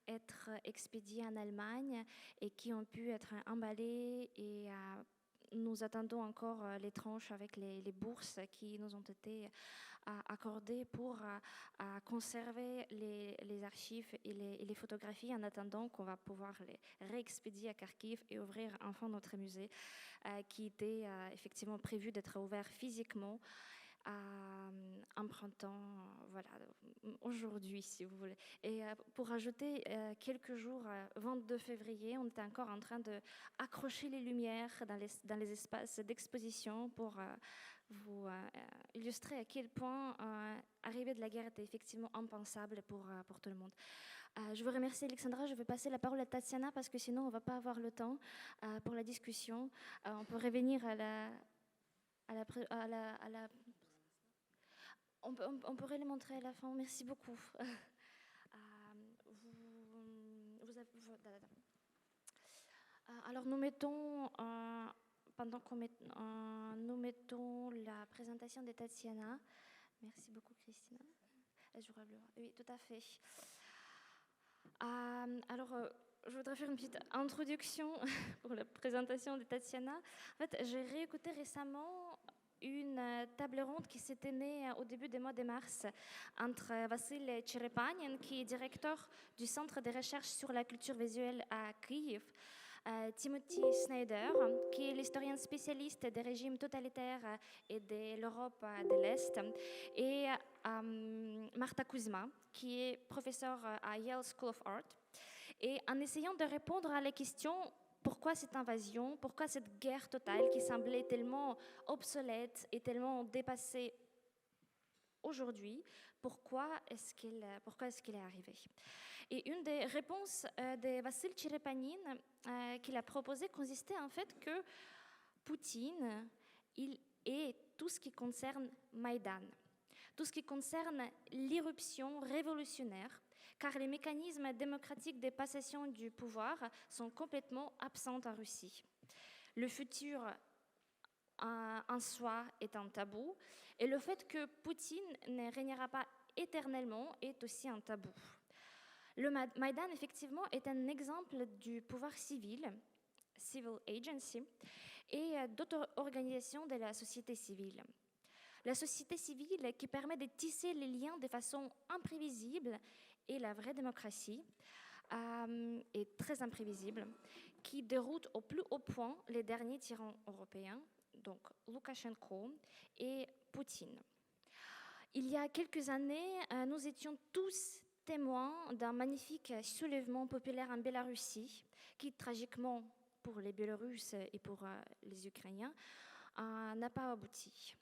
être expédiées en Allemagne et qui ont pu être emballées et nous attendons encore les tranches avec les bourses qui nous ont été accordées pour conserver les archives et les photographies en attendant qu'on va pouvoir les réexpédier à Kharkiv et ouvrir enfin notre musée qui était effectivement prévu d'être ouvert physiquement en printemps, voilà, aujourd'hui, si vous voulez. Et pour ajouter quelques jours, 22 février, on était encore en train d'accrocher les lumières dans les espaces d'exposition pour vous illustrer à quel point l'arrivée de la guerre était effectivement impensable pour tout le monde. Je vous remercie Alexandra, je vais passer la parole à Tatiana parce que sinon on ne va pas avoir le temps pour la discussion. On peut revenir à la on pourrait les montrer à la fin. Merci beaucoup. Alors nous mettons, pendant nous mettons la présentation de Tatiana. Merci beaucoup Christina. Oui, tout à fait. Alors, je voudrais faire une petite introduction pour la présentation de Tatiana. En fait, j'ai réécouté récemment une table ronde qui s'était née au début du mois de mars entre Vassil Cherepanyan, qui est directeur du Centre de recherche sur la culture visuelle à Kiev, Timothy Snyder, qui est l'historien spécialiste des régimes totalitaires et de l'Europe de l'Est, et Marta Kuzma, qui est professeure à Yale School of Art. Et en essayant de répondre à la question pourquoi cette invasion, pourquoi cette guerre totale qui semblait tellement obsolète et tellement dépassée aujourd'hui, pourquoi est-ce qu'elle est arrivée? Et une des réponses de Vassil Cherepanyan qu'il a proposée consistait en fait que Poutine, il est tout ce qui concerne Maïdan, tout ce qui concerne l'irruption révolutionnaire, car les mécanismes démocratiques de passation du pouvoir sont complètement absents en Russie. Le futur en soi est un tabou, et le fait que Poutine ne régnera pas éternellement est aussi un tabou. Le Maïdan, effectivement, est un exemple du pouvoir civil, civil agency, et d'autres organisations de la société civile. La société civile qui permet de tisser les liens de façon imprévisible et la vraie démocratie est très imprévisible, qui déroute au plus haut point les derniers tyrans européens, donc Loukachenko et Poutine. Il y a quelques années, nous étions tous témoins d'un magnifique soulèvement populaire en Biélorussie qui, tragiquement pour les Biélorusses et pour les Ukrainiens, n'a pas abouti.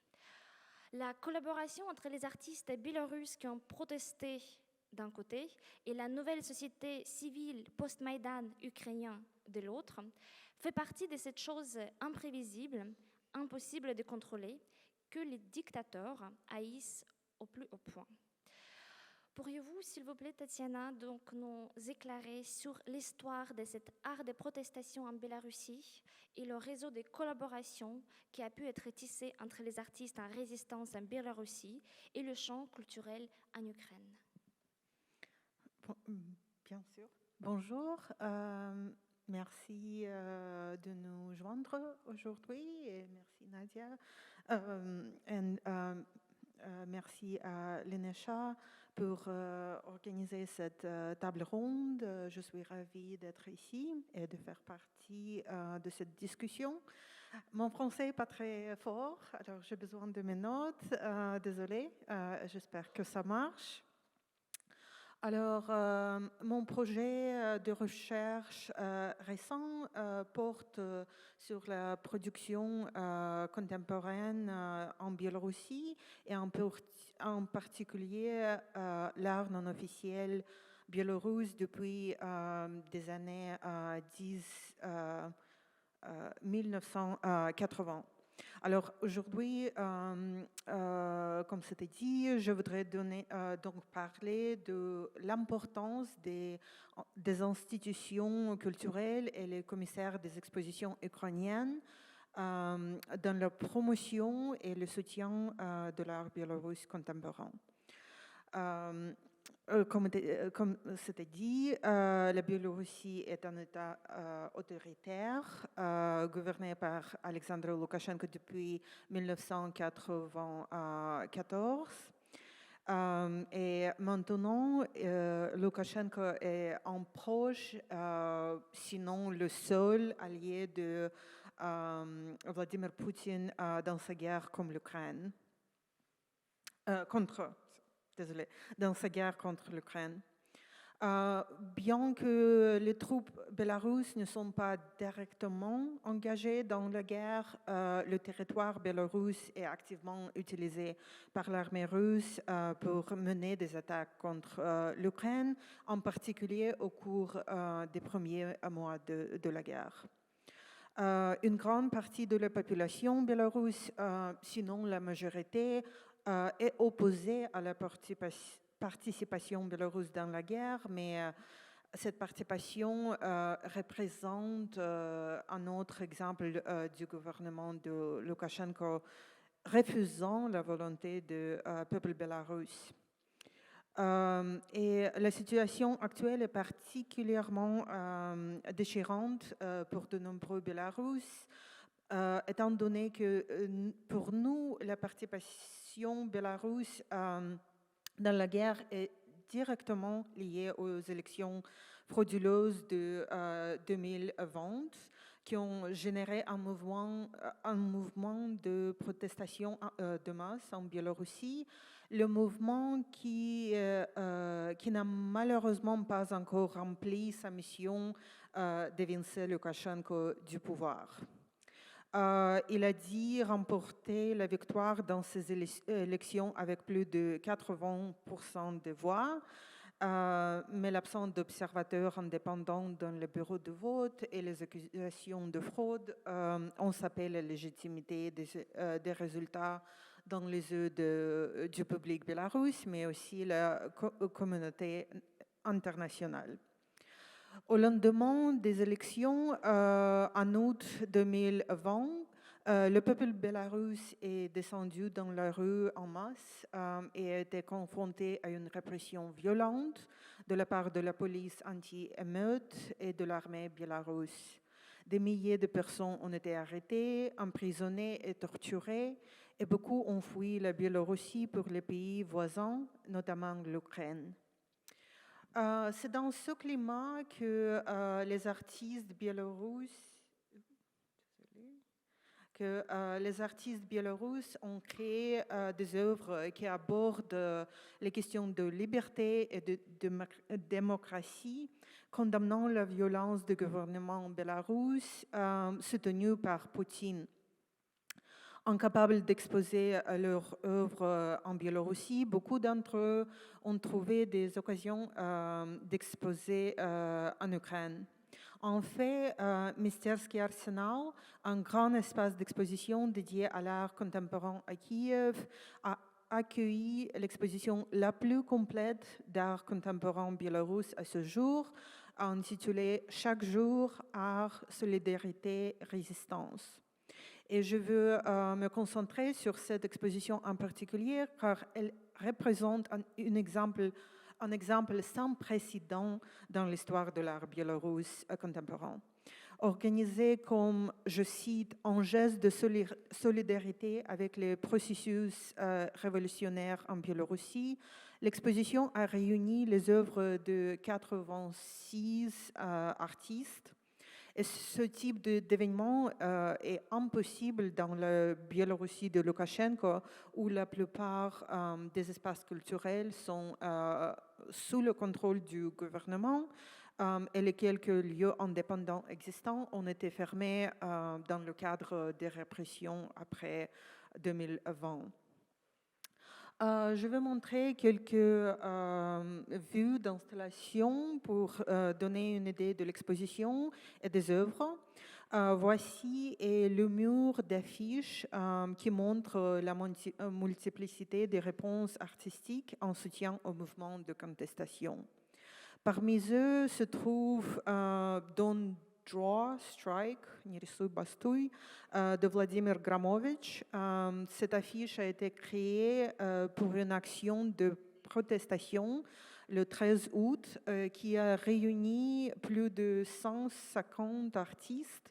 La collaboration entre les artistes biélorusses qui ont protesté d'un côté et la nouvelle société civile post-Maïdan ukrainien de l'autre fait partie de cette chose imprévisible, impossible de contrôler, que les dictateurs haïssent au plus haut point. Pourriez-vous, s'il vous plaît, Tatiana, donc nous éclairer sur l'histoire de cet art de protestation en Biélorussie et le réseau de collaboration qui a pu être tissé entre les artistes en résistance en Biélorussie et le champ culturel en Ukraine? Bien sûr. Bonjour. Merci de nous joindre aujourd'hui et merci Nadia. merci à l'ENESHA pour organiser cette table ronde. Je suis ravie d'être ici et de faire partie de cette discussion. Mon français n'est pas très fort, alors j'ai besoin de mes notes. Désolée, j'espère que ça marche. Alors, mon projet de recherche récent porte sur la production contemporaine en Biélorussie et en particulier l'art non officiel biélorusse depuis des années 1980. Alors aujourd'hui, comme c'était dit, je voudrais donc parler de l'importance des institutions culturelles et les commissaires des expositions ukrainiennes dans la promotion et le soutien de l'art biélorusse contemporain. Comme c'était dit, la Biélorussie est un État autoritaire gouverné par Alexandre Loukachenko depuis 1994. Et maintenant, Loukachenko est un proche, sinon le seul allié de Vladimir Poutine dans sa guerre contre l'Ukraine. Dans sa guerre contre l'Ukraine. Bien que les troupes belarusses ne sont pas directement engagées dans la guerre, le territoire biélorusse est activement utilisé par l'armée russe pour mener des attaques contre l'Ukraine, en particulier au cours des premiers mois de la guerre. Une grande partie de la population biélorusse, sinon la majorité, est opposée à la participation biélorusse dans la guerre, mais cette participation représente un autre exemple du gouvernement de Loukachenko refusant la volonté du peuple bélarusse. Et la situation actuelle est particulièrement déchirante pour de nombreux Bélarusses, étant donné que pour nous, la participation bélarusse dans la guerre est directement liée aux élections frauduleuses de 2020 qui ont généré un mouvement de protestation de masse en Biélorussie. Le mouvement qui n'a malheureusement pas encore rempli sa mission d'évincer Loukachenko du pouvoir. Il a dit remporter la victoire dans ces élections avec plus de 80% des voix, mais l'absence d'observateurs indépendants dans le bureau de vote et les accusations de fraude ont sapé la légitimité des résultats dans les yeux du public bélarusse, mais aussi la communauté internationale. Au lendemain des élections, en août 2020, le peuple bélarusse est descendu dans la rue en masse et a été confronté à une répression violente de la part de la police anti-émeute et de l'armée biélorusse. Des milliers de personnes ont été arrêtées, emprisonnées et torturées, et beaucoup ont fui la Biélorussie pour les pays voisins, notamment l'Ukraine. C'est dans ce climat que les artistes biélorusses ont créé des œuvres qui abordent les questions de liberté et de démocratie, condamnant la violence du gouvernement bélarusse soutenu par Poutine. Incapables d'exposer leurs œuvres en Biélorussie, beaucoup d'entre eux ont trouvé des occasions d'exposer en Ukraine. En fait, Mystersky Arsenal, un grand espace d'exposition dédié à l'art contemporain à Kiev, a accueilli l'exposition la plus complète d'art contemporain biélorusse à ce jour, intitulée « Chaque jour, art, solidarité, résistance ». Et je veux me concentrer sur cette exposition en particulier car elle représente un exemple sans précédent dans l'histoire de l'art biélorusse contemporain. organisé comme, je cite, un geste de solidarité avec les processus révolutionnaires en Biélorussie. L'exposition a réuni les œuvres de 86 artistes. Et ce type d'événement est impossible dans la Biélorussie de Loukachenko, où la plupart des espaces culturels sont sous le contrôle du gouvernement et les quelques lieux indépendants existants ont été fermés dans le cadre des répressions après 2020. Je vais montrer quelques vues d'installation pour donner une idée de l'exposition et des œuvres. Voici le mur d'affiches qui montre la multiplicité des réponses artistiques en soutien au mouvement de contestation. Parmi eux se trouve Don't Draw, Strike, не рисуй, бастуй, de Vladimir Gramovich. Cette affiche a été créée pour une action de protestation le 13 août qui a réuni plus de 150 artistes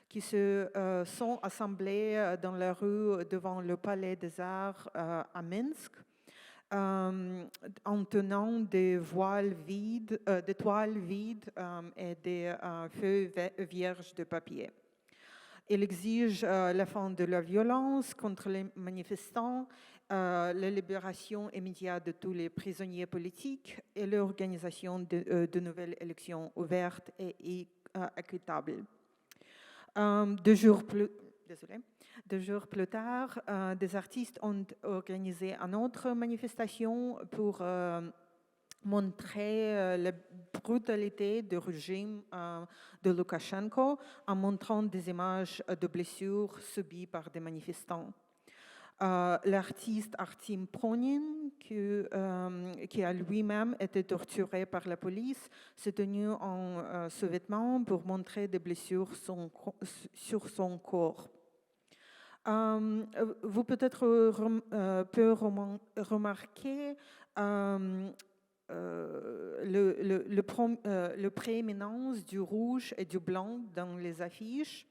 qui se sont assemblés dans la rue devant le Palais des Arts à Minsk. En tenant des voiles vides, des toiles vides et des feuilles vierges de papier. Il exige la fin de la violence contre les manifestants, la libération immédiate de tous les prisonniers politiques et l'organisation de nouvelles élections ouvertes et équitables. 2 jours plus tard, des artistes ont organisé une autre manifestation pour montrer la brutalité du régime de Loukachenko en montrant des images de blessures subies par des manifestants. L'artiste Artem Pronin, qui a lui-même été torturé par la police, s'est tenu en sous-vêtements pour montrer des blessures sur son corps. Vous peut-être remarquer le prééminence du rouge et du blanc dans les affiches.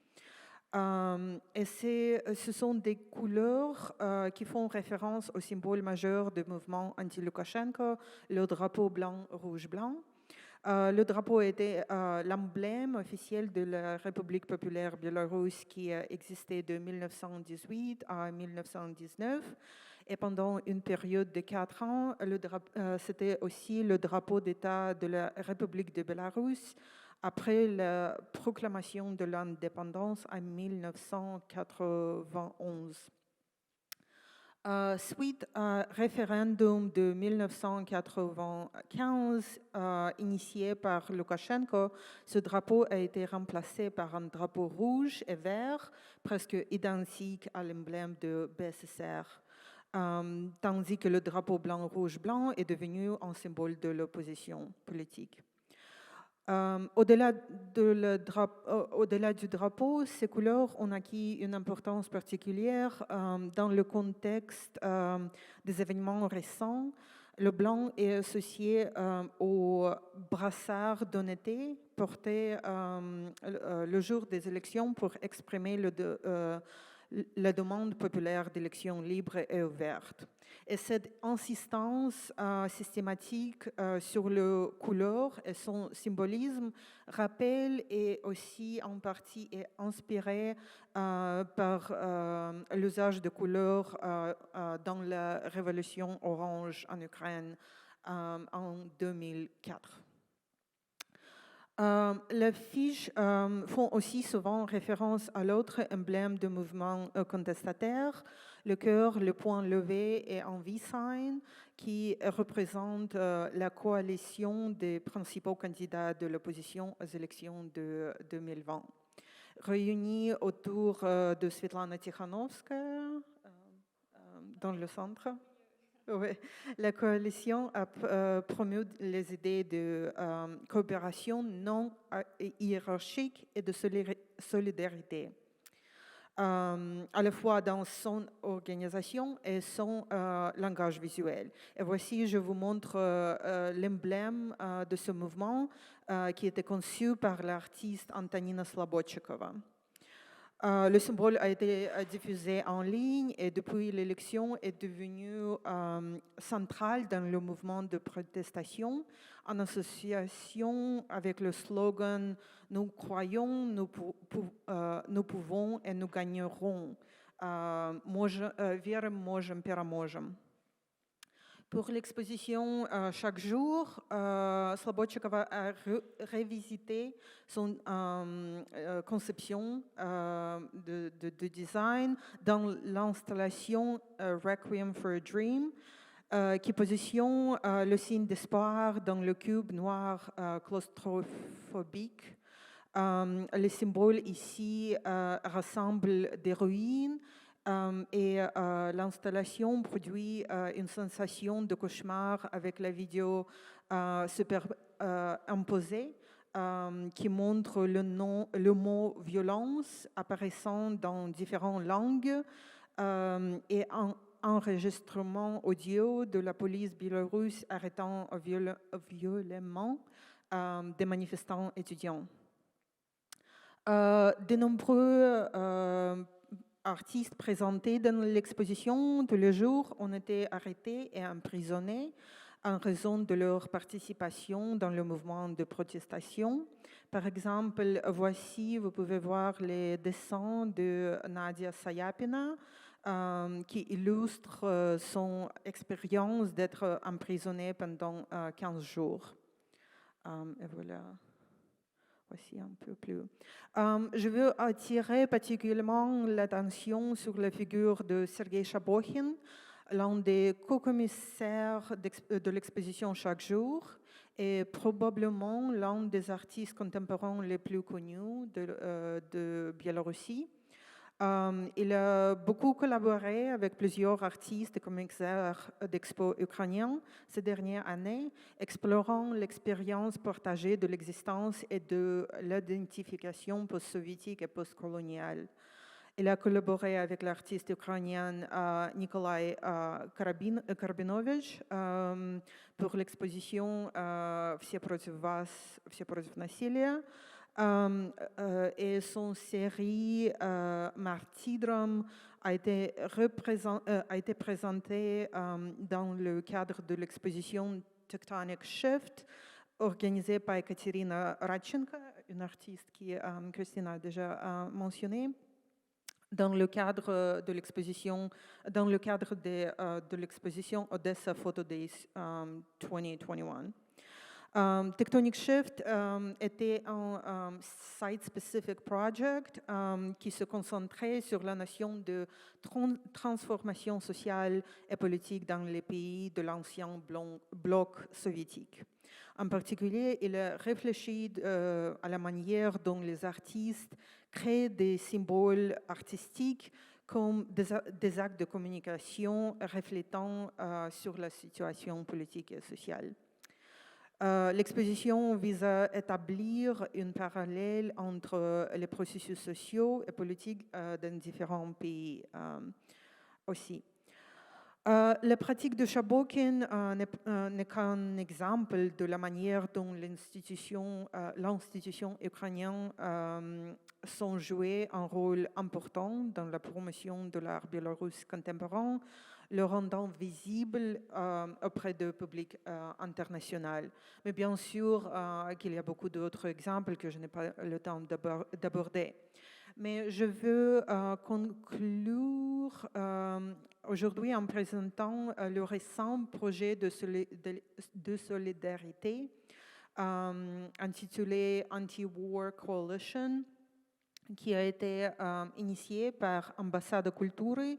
Et ce sont des couleurs qui font référence au symbole majeur du mouvement anti-Loukachenko, le drapeau blanc, rouge, blanc. Le drapeau était l'emblème officiel de la République populaire biélorusse qui a existé de 1918 à 1919. Et pendant une période de 4 ans, c'était aussi le drapeau d'État de la République de Bélarus après la proclamation de l'indépendance en 1991. Suite au référendum de 1995 initié par Loukachenko, ce drapeau a été remplacé par un drapeau rouge et vert, presque identique à l'emblème de BSSR, tandis que le drapeau blanc-rouge-blanc est devenu un symbole de l'opposition politique. Au-delà du drapeau, ces couleurs ont acquis une importance particulière dans le contexte des événements récents. Le blanc est associé au brassard d'honnêteté porté le jour des élections pour exprimer la demande populaire d'élections libres et ouvertes. Et cette insistance systématique sur les couleurs et son symbolisme rappelle et aussi en partie est inspiré par l'usage de couleurs dans la révolution orange en Ukraine en 2004. Les fiches font aussi souvent référence à l'autre emblème du mouvement contestataire, le cœur, le poing levé et un V-sign qui représente la coalition des principaux candidats de l'opposition aux élections de 2020. Réunis autour de Svetlana Tikhanovskaya dans le centre. Oui. La coalition a promu les idées de coopération non hiérarchique et de solidarité. à la fois dans son organisation et son langage visuel. Et voici, je vous montre l'emblème de ce mouvement qui était conçu par l'artiste Antonina Slobodchikova. Le symbole a été diffusé en ligne et depuis l'élection est devenu central dans le mouvement de protestation en association avec le slogan « Nous croyons, nous pouvons et nous gagnerons ». Верим, можем, переможем. Pour l'exposition chaque jour, Slobodchikova a révisité son conception de design dans l'installation Requiem for a Dream, qui positionne le signe d'espoir dans le cube noir claustrophobique. Les symboles ici rassemblent des ruines et l'installation produit une sensation de cauchemar avec la vidéo superimposée qui montre le mot violence apparaissant dans différentes langues et un enregistrement audio de la police biélorusse arrêtant violemment des manifestants étudiants. De nombreux artistes présentés dans l'exposition tous les jours ont été arrêtés et emprisonnés en raison de leur participation dans le mouvement de protestation. Par exemple, voici, vous pouvez voir les dessins de Nadia Sayapina qui illustrent son expérience d'être emprisonnée pendant 15 jours. Et voilà. Voici un peu plus. Je veux attirer particulièrement l'attention sur la figure de Sergei Chabokhin, l'un des co-commissaires de l'exposition chaque jour et probablement l'un des artistes contemporains les plus connus de Biélorussie. Il a beaucoup collaboré avec plusieurs artistes et commissaires d'expo ukrainiens ces dernières années, explorant l'expérience partagée de l'existence et de l'identification post-soviétique et post-coloniale. Il a collaboré avec l'artiste ukrainien Nikolai Karbinovich pour l'exposition Все против вас, все против насилия. Et son série Martyrdom a été présentée dans le cadre de l'exposition Tectonic Shift, organisée par Ekaterina Radchenko, une artiste qui Christina a déjà mentionnée, dans le cadre de l'exposition Odessa Photo Days 2021. Tectonic Shift était un site-specific project qui se concentrait sur la notion de transformation sociale et politique dans les pays de l'ancien bloc soviétique. En particulier, il a réfléchi à la manière dont les artistes créent des symboles artistiques comme des actes de communication reflétant sur la situation politique et sociale. L'exposition vise à établir un parallèle entre les processus sociaux et politiques dans différents pays aussi. La pratique de Chabokhin n'est qu'un exemple de la manière dont l'institution ukrainienne sont jouées un rôle important dans la promotion de l'art biélorusse contemporain, le rendant visible auprès du public international. Mais bien sûr qu'il y a beaucoup d'autres exemples que je n'ai pas le temps d'aborder. Mais je veux conclure aujourd'hui en présentant le récent projet de solidarité intitulé Anti-War Coalition, qui a été initié par Ambassade Culture,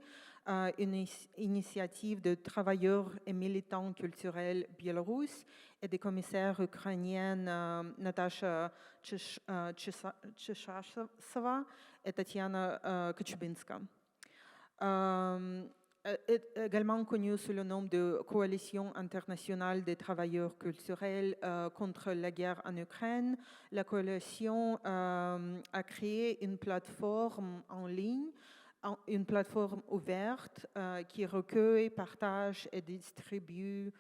une initiative de travailleurs et militants culturels biélorusses et des commissaires ukrainiennes Natasha Cheshasova et Tatiana Kochubinska. également connue sous le nom de Coalition internationale des travailleurs culturels contre la guerre en Ukraine. La coalition a créé une plateforme en ligne, une plateforme ouverte qui recueille, partage et distribue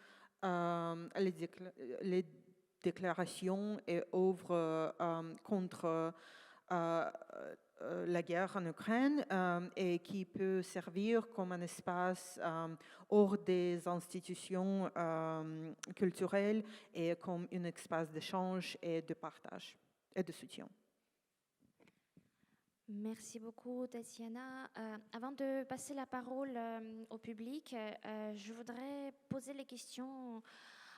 les déclarations et œuvres contre la guerre en Ukraine et qui peut servir comme un espace hors des institutions culturelles et comme un espace d'échange et de partage et de soutien. Merci beaucoup, Tatiana. Avant de passer la parole au public, je voudrais poser les questions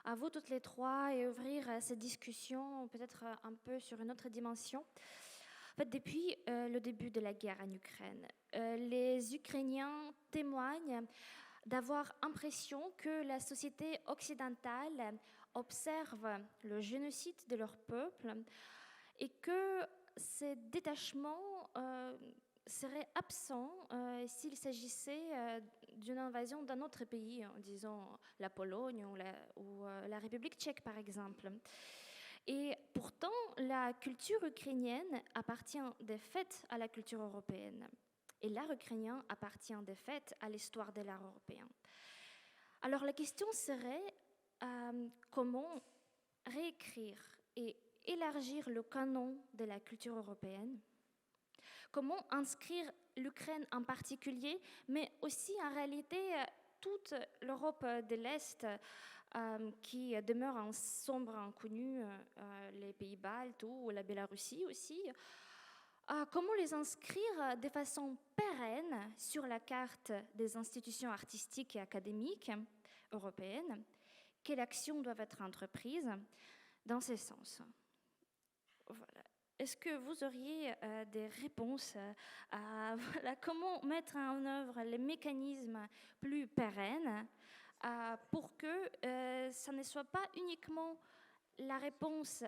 à vous toutes les trois et ouvrir cette discussion peut-être un peu sur une autre dimension. En fait, depuis le début de la guerre en Ukraine, les Ukrainiens témoignent d'avoir l'impression que la société occidentale observe le génocide de leur peuple et que ces détachements seraient absents s'il s'agissait d'une invasion d'un autre pays, disons la Pologne ou la République tchèque par exemple. Et pourtant, la culture ukrainienne appartient de fait à la culture européenne. Et l'art ukrainien appartient de fait à l'histoire de l'art européen. Alors la question serait comment réécrire et élargir le canon de la culture européenne, comment inscrire l'Ukraine en particulier, mais aussi en réalité toute l'Europe de l'Est qui demeure en sombre inconnu, les pays baltes ou la Biélorussie aussi. Comment les inscrire de façon pérenne sur la carte des institutions artistiques et académiques européennes? Quelles actions doivent être entreprises dans ce sens? Voilà. Est-ce que vous auriez des réponses à comment mettre en œuvre les mécanismes plus pérennes pour que ça ne soit pas uniquement la réponse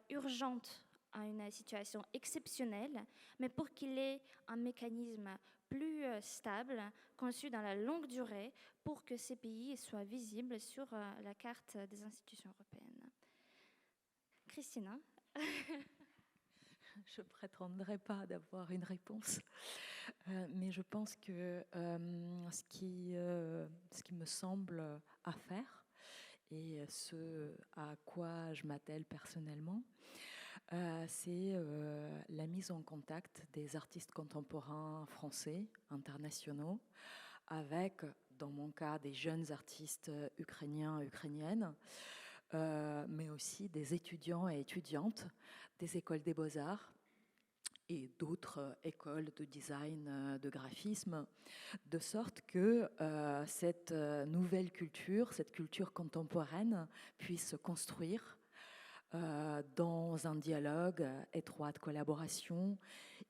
urgente à une situation exceptionnelle, mais pour qu'il ait un mécanisme plus stable, conçu dans la longue durée, pour que ces pays soient visibles sur la carte des institutions européennes? Christina? Je ne prétendrai pas d'avoir une réponse, mais je pense que ce qui me semble à faire et ce à quoi je m'attelle personnellement, c'est la mise en contact des artistes contemporains français, internationaux, avec, dans mon cas, des jeunes artistes ukrainiens, ukrainiennes, mais aussi des étudiants et étudiantes des écoles des beaux-arts et d'autres écoles de design, de graphisme, de sorte que cette nouvelle culture, cette culture contemporaine puisse se construire dans un dialogue étroit de collaboration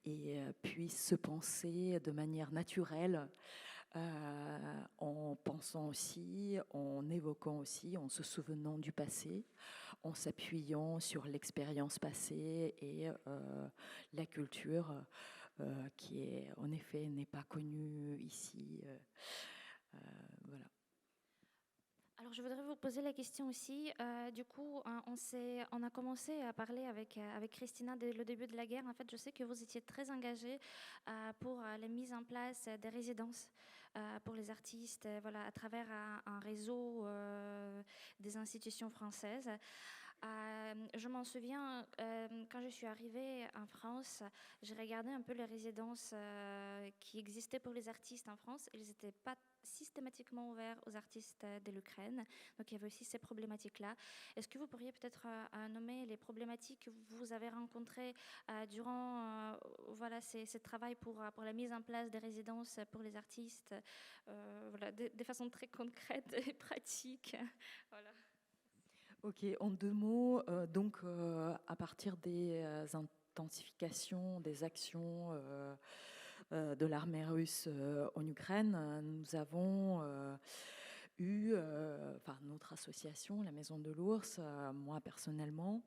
et puisse se penser de manière naturelle en pensant aussi, en évoquant aussi, en se souvenant du passé, en s'appuyant sur l'expérience passée et la culture qui est, en effet n'est pas connue ici. Voilà. Alors, je voudrais vous poser la question aussi. Du coup, on a commencé à parler avec Christina dès le début de la guerre. En fait, je sais que vous étiez très engagée pour la mise en place des résidences pour les artistes, voilà, à travers un réseau des institutions françaises. Je m'en souviens, quand je suis arrivée en France, j'ai regardé un peu les résidences qui existaient pour les artistes en France. Elles n'étaient pas systématiquement ouverts aux artistes de l'Ukraine. Donc il y avait aussi ces problématiques-là. Est-ce que vous pourriez peut-être nommer les problématiques que vous avez rencontrées durant voilà, ce travail pour la mise en place des résidences pour les artistes, voilà, de façon très concrète et pratique? Voilà. Ok, en deux mots, donc à partir des intensifications des actions de l'armée russe en Ukraine, nous avons eu, enfin notre association, la Maison de l'Ours, moi personnellement,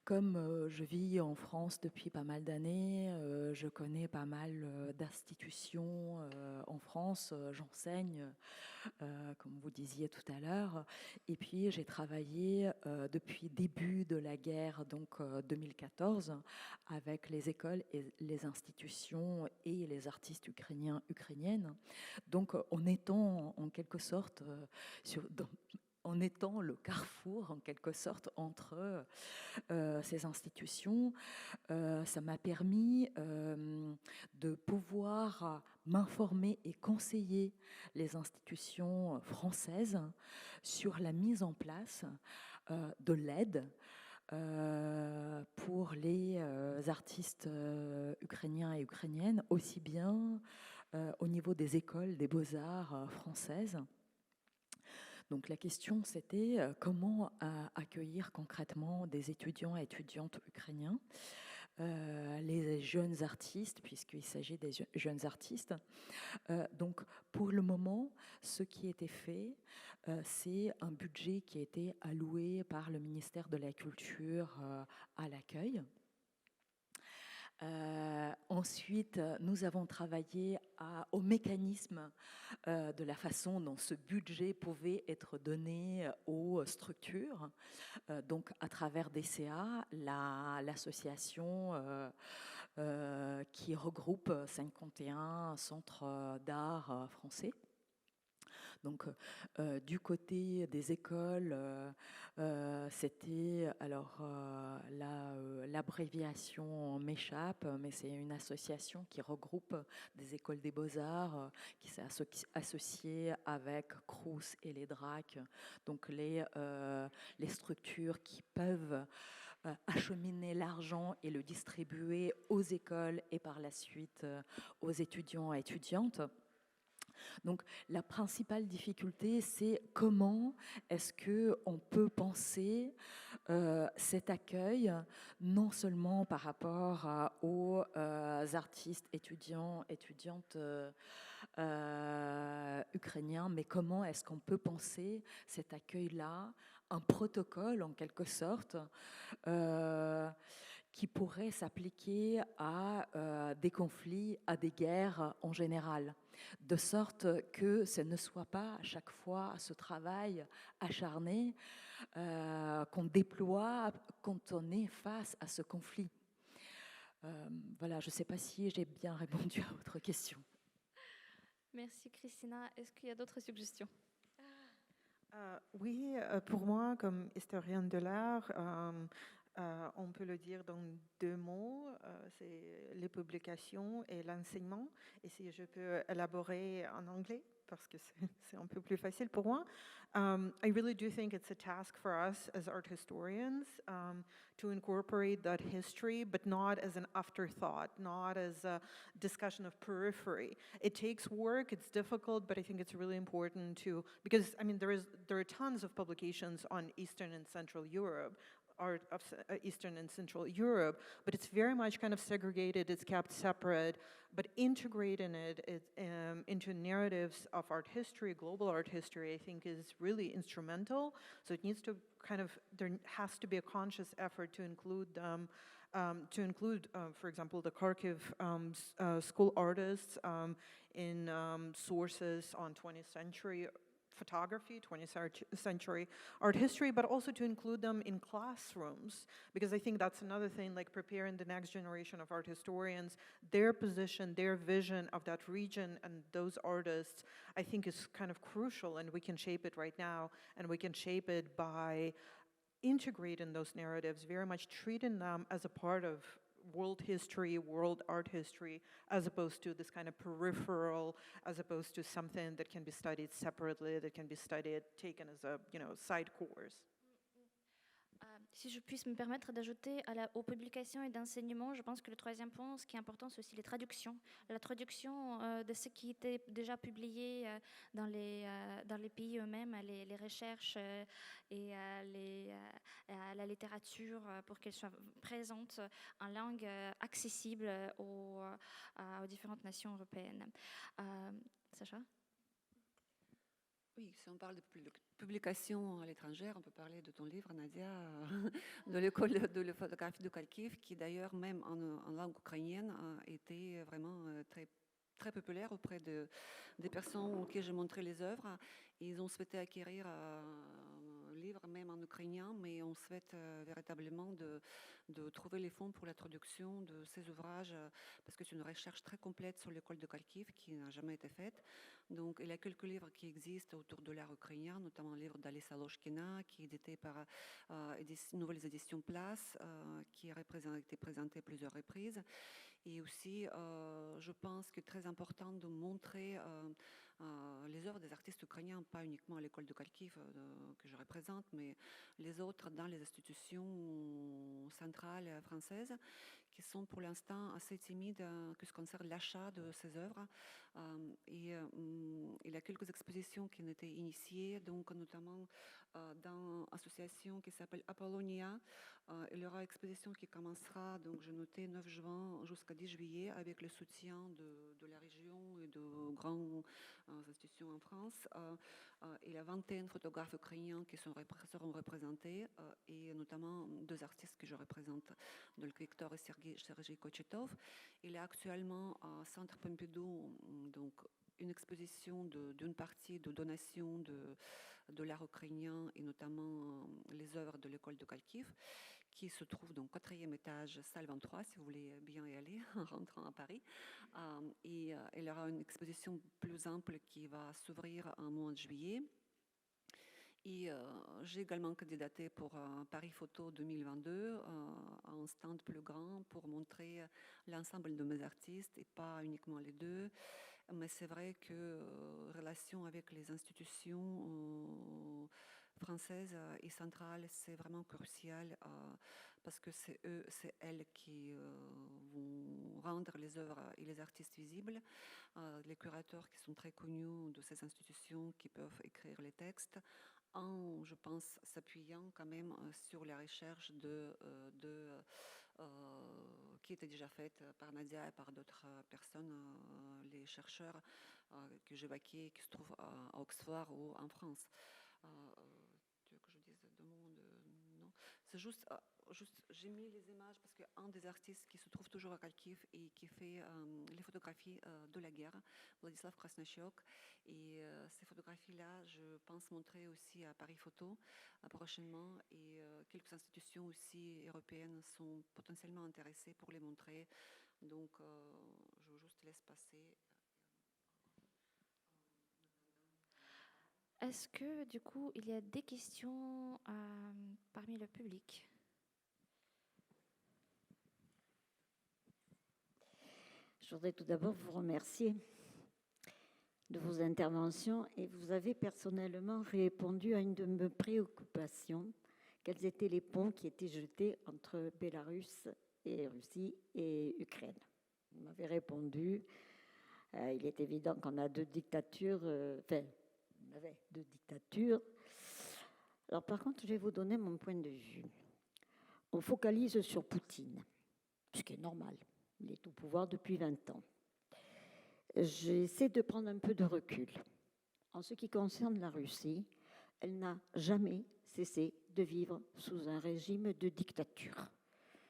Comme je vis en France depuis pas mal d'années, je connais pas mal d'institutions en France, j'enseigne, comme vous disiez tout à l'heure, et puis j'ai travaillé depuis début de la guerre, donc 2014, avec les écoles et les institutions et les artistes ukrainiens, ukrainiennes, donc en étant en quelque sorte en étant le carrefour, en quelque sorte, entre ces institutions, ça m'a permis de pouvoir m'informer et conseiller les institutions françaises sur la mise en place de l'aide pour les artistes ukrainiens et ukrainiennes, aussi bien au niveau des écoles des beaux-arts françaises. Donc la question, c'était comment accueillir concrètement des étudiants et étudiantes ukrainiens, les jeunes artistes, puisqu'il s'agit des jeunes artistes. Donc pour le moment, ce qui était fait, c'est un budget qui a été alloué par le ministère de la Culture à l'accueil. Ensuite, nous avons travaillé au mécanisme de la façon dont ce budget pouvait être donné aux structures, donc à travers DCA, l'association qui regroupe 51 centres d'art français. Donc, du côté des écoles, c'était, alors l'abréviation m'échappe, mais c'est une association qui regroupe des écoles des beaux-arts, qui s'est associée avec Crous et les DRAC, donc les structures qui peuvent acheminer l'argent et le distribuer aux écoles et par la suite aux étudiants et étudiantes. Donc la principale difficulté, c'est comment est-ce qu'on peut penser cet accueil, non seulement par rapport aux artistes étudiants, étudiantes ukrainiens, mais comment est-ce qu'on peut penser cet accueil-là, un protocole en quelque sorte, qui pourrait s'appliquer à des conflits, à des guerres en général, de sorte que ce ne soit pas à chaque fois ce travail acharné qu'on déploie quand on est face à ce conflit. Voilà, je ne sais pas si j'ai bien répondu à votre question. Merci Christina. Est-ce qu'il y a d'autres suggestions? Oui, pour moi, comme historienne de l'art, on peut le dire dans 2 mots, c'est les publications et l'enseignement. Et si je peux élaborer en anglais, parce que c'est un peu plus facile pour moi. I really do think it's a task for us as art historians to incorporate that history, but not as an afterthought, not as a discussion of periphery. It takes work, it's difficult, but I think it's really important to, because I mean there are tons of publications on Eastern and Central Europe, art of Eastern and Central Europe, but it's very much kind of segregated, it's kept separate, but integrating it into narratives of art history, global art history, I think is really instrumental. So it needs to kind of, there has to be a conscious effort to include them, for example, the Kharkiv school artists in sources on 20th century photography, 20th century art history, but also to include them in classrooms, because I think that's another thing, like preparing the next generation of art historians, their position, their vision of that region and those artists, I think is kind of crucial, and we can shape it right now, and we can shape it by integrating those narratives, very much treating them as a part of world history, world art history, as opposed to this kind of peripheral, as opposed to something that can be studied separately, that can be studied, taken as a, side course. Si je puisse me permettre d'ajouter aux publications et d'enseignement, je pense que le troisième point, ce qui est important, c'est aussi les traductions. La traduction de ce qui était déjà publié dans les pays eux-mêmes, les recherches et la littérature pour qu'elles soient présentes en langue accessible aux différentes nations européennes. Sacha ? Oui, si on parle de publication à l'étranger, on peut parler de ton livre, Nadia, de l'école de la photographie de Kharkiv, qui d'ailleurs, même en langue ukrainienne, a été vraiment très, très populaire auprès des personnes auxquelles j'ai montré les œuvres. Ils ont souhaité acquérir un livre, même en ukrainien, mais on souhaite véritablement de trouver les fonds pour la traduction de ces ouvrages, parce que c'est une recherche très complète sur l'école de Kharkiv qui n'a jamais été faite. Donc, il y a quelques livres qui existent autour de l'art ukrainien, notamment le livre d'Alisa Loshkina, qui est édité par Nouvelles Éditions Place, qui a été présenté à plusieurs reprises. Et aussi, je pense que c'est très important de montrer les œuvres des artistes ukrainiens, pas uniquement à l'école de Kharkiv que je représente, mais les autres dans les institutions centrales françaises, qui sont pour l'instant assez timides que ce qui concerne l'achat de ces œuvres. Il y a quelques expositions qui ont été initiées, donc notamment dans une association qui s'appelle Apollonia. Il y aura une exposition qui commencera, donc j'ai noté 9 juin jusqu'à 10 juillet, avec le soutien de la région et de grandes institutions en France. Il y a 21 photographes ukrainiens qui seront représentés, et notamment 2 artistes que je représente, donc Victor et Sergei Kochetov. Il y a actuellement au Centre Pompidou donc, une exposition d'une partie de donation de l'art ukrainien et notamment les œuvres de l'école de Kharkiv, qui se trouve donc au 4e étage, salle 23, si vous voulez bien y aller en rentrant à Paris. Et il y aura une exposition plus ample qui va s'ouvrir en mois de juillet. Et j'ai également candidaté pour Paris Photo 2022, un stand plus grand pour montrer l'ensemble de mes artistes et pas uniquement les 2. Mais c'est vrai que relation avec les institutions françaises et centrales, c'est vraiment crucial parce que c'est elles qui vont rendre les œuvres et les artistes visibles. Les curateurs qui sont très connus de ces institutions qui peuvent écrire les textes, je pense, s'appuyant quand même sur la recherche qui était déjà faite par Nadia et par d'autres personnes, les chercheurs que j'évoquais, qui se trouvent à Oxford ou en France. Tu veux que je dise deux mots non, c'est juste j'ai mis les images parce qu'un des artistes qui se trouve toujours à Kharkiv et qui fait les photographies de la guerre, Vladislav Krasnochiok, et ces photographies-là, je pense montrer aussi à Paris Photo prochainement, et quelques institutions aussi européennes sont potentiellement intéressées pour les montrer. Donc, je vous juste laisse passer. Est-ce que du coup, il y a des questions parmi le public? Je voudrais tout d'abord vous remercier de vos interventions, et vous avez personnellement répondu à une de mes préoccupations, quels étaient les ponts qui étaient jetés entre Bélarus et Russie et Ukraine. Vous m'avez répondu, il est évident qu'on a 2 dictatures, on avait 2 dictatures. Alors par contre, je vais vous donner mon point de vue. On focalise sur Poutine, ce qui est normal. Il est au pouvoir depuis 20 ans. J'essaie de prendre un peu de recul. En ce qui concerne la Russie, elle n'a jamais cessé de vivre sous un régime de dictature.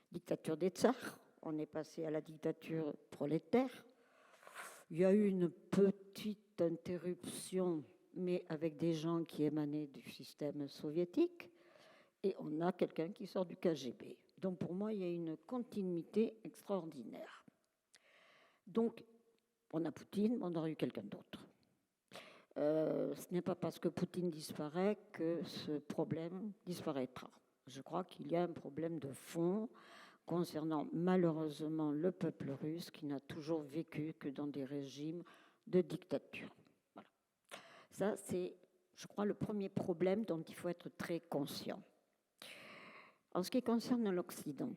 Dictature des tsars, on est passé à la dictature prolétaire. Il y a eu une petite interruption, mais avec des gens qui émanaient du système soviétique, et on a quelqu'un qui sort du KGB. Donc pour moi, il y a une continuité extraordinaire. Donc, on a Poutine, on aurait eu quelqu'un d'autre. Ce n'est pas parce que Poutine disparaît que ce problème disparaîtra. Je crois qu'il y a un problème de fond concernant malheureusement le peuple russe qui n'a toujours vécu que dans des régimes de dictature. Voilà. Ça, c'est, je crois, le premier problème dont il faut être très conscient. En ce qui concerne l'Occident,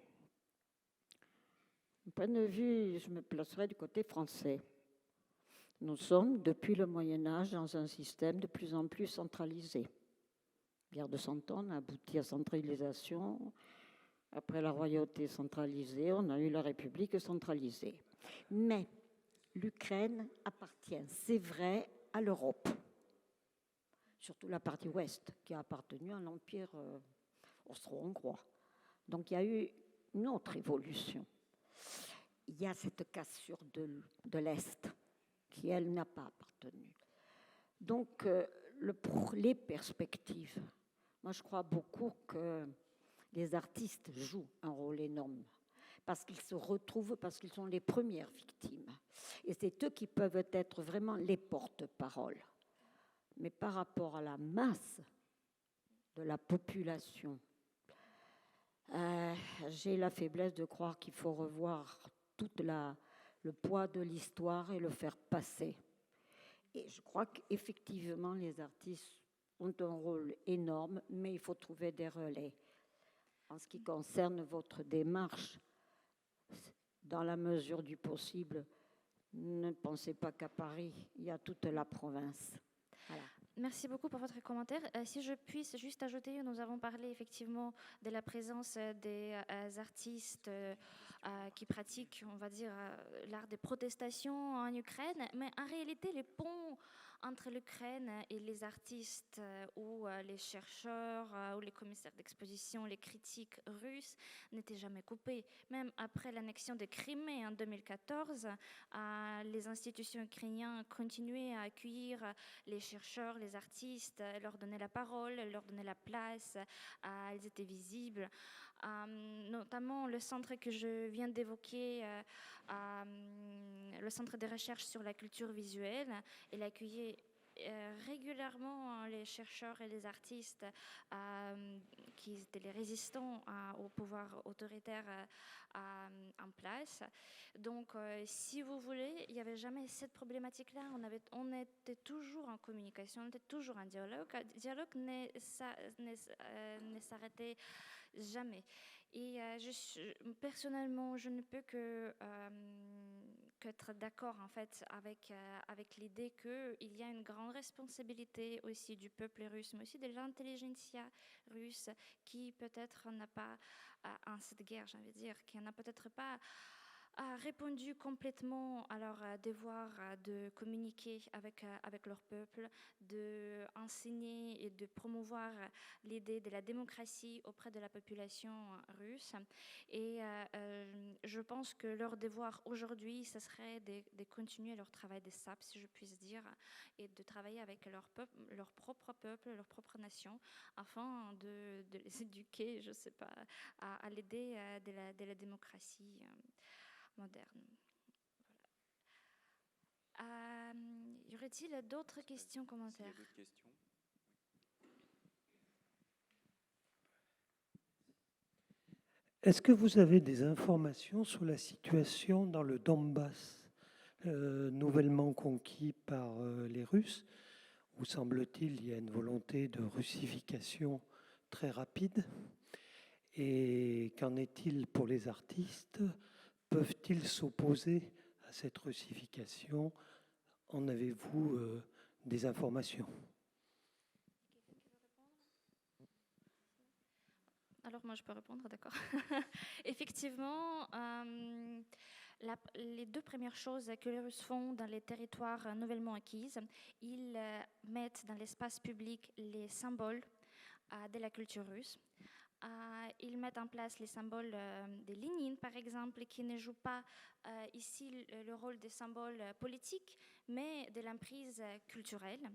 d'un point de vue, je me placerai du côté français. Nous sommes, depuis le Moyen-Âge, dans un système de plus en plus centralisé. La guerre de 100 ans a abouti à centralisation. Après la royauté centralisée, on a eu la République centralisée. Mais l'Ukraine appartient, c'est vrai, à l'Europe. surtout la partie ouest, qui a appartenu à l'Empire austro-hongrois. Donc il y a eu une autre évolution. Il y a cette cassure de l'Est, qui, elle, n'a pas appartenu. Donc, les perspectives, moi je crois beaucoup que les artistes jouent un rôle énorme, parce qu'ils se retrouvent, parce qu'ils sont les premières victimes. Et c'est eux qui peuvent être vraiment les porte-paroles. Mais par rapport à la masse de la population, j'ai la faiblesse de croire qu'il faut revoir tout le poids de l'histoire et le faire passer. Et je crois qu'effectivement, les artistes ont un rôle énorme, mais il faut trouver des relais. En ce qui concerne votre démarche, dans la mesure du possible, ne pensez pas qu'à Paris, il y a toute la province. Voilà. Merci beaucoup pour votre commentaire. Si je puisse juste ajouter, nous avons parlé effectivement de la présence des artistes qui pratiquent, on va dire, l'art des protestations en Ukraine, mais en réalité, les ponts entre l'Ukraine et les artistes ou les chercheurs ou les commissaires d'exposition, les critiques russes n'étaient jamais coupés. Même après l'annexion de Crimée en 2014, les institutions ukrainiennes continuaient à accueillir les chercheurs, les artistes, leur donner la parole, leur donner la place, elles étaient visibles. Notamment le centre que je viens d'évoquer, le centre de recherche sur la culture visuelle, il accueillait régulièrement les chercheurs et les artistes qui étaient les résistants au pouvoir autoritaire en place. Donc, si vous voulez, il n'y avait jamais cette problématique-là. On était toujours en communication, on était toujours en dialogue. Le dialogue ne s'arrêtait jamais. Et personnellement, je ne peux qu'être d'accord en fait avec l'idée qu'il y a une grande responsabilité aussi du peuple russe, mais aussi de l'intelligentsia russe qui peut-être n'a pas, en cette guerre, j'ai envie de dire, qui n'a peut-être pas répondu complètement à leur devoir de communiquer avec leur peuple, d'enseigner et de promouvoir l'idée de la démocratie auprès de la population russe. Et je pense que leur devoir aujourd'hui, ce serait de continuer leur travail de sape, si je puis dire, et de travailler avec leur propre peuple, leur propre nation, afin de les éduquer, je ne sais pas, à l'idée de la démocratie moderne. Voilà. Y aurait-il d'autres questions, commentaires? D'autres questions? Est-ce que vous avez des informations sur la situation dans le Donbass, nouvellement conquis par les Russes, où semble-t-il il y a une volonté de russification très rapide? Et qu'en est-il pour les artistes? Peuvent-ils s'opposer à cette russification? En avez-vous des informations? Alors moi je peux répondre, d'accord. Effectivement, les deux premières choses que les Russes font dans les territoires nouvellement acquis, ils mettent dans l'espace public les symboles de la culture russe. Ils mettent en place les symboles de Lénine, par exemple, qui ne jouent pas ici le rôle de symbole politique, mais de l'emprise culturelle.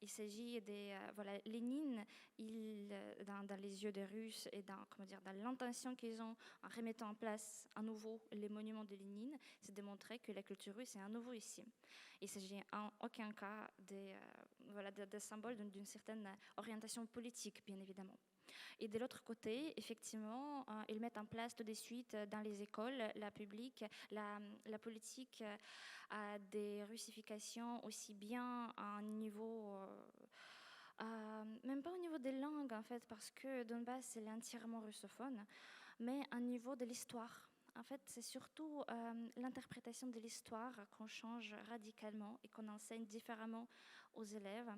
Il s'agit de Lénine, dans les yeux des Russes et dans l'intention qu'ils ont en remettant en place à nouveau les monuments de Lénine, c'est de montrer que la culture russe est à nouveau ici. Il s'agit en aucun cas de symboles d'une certaine orientation politique, bien évidemment. Et de l'autre côté, effectivement, ils mettent en place tout de suite dans les écoles, la politique des russifications, aussi bien à un niveau, même pas au niveau des langues en fait, parce que Donbass est entièrement russophone, mais au niveau de l'histoire. En fait, c'est surtout l'interprétation de l'histoire qu'on change radicalement et qu'on enseigne différemment aux élèves.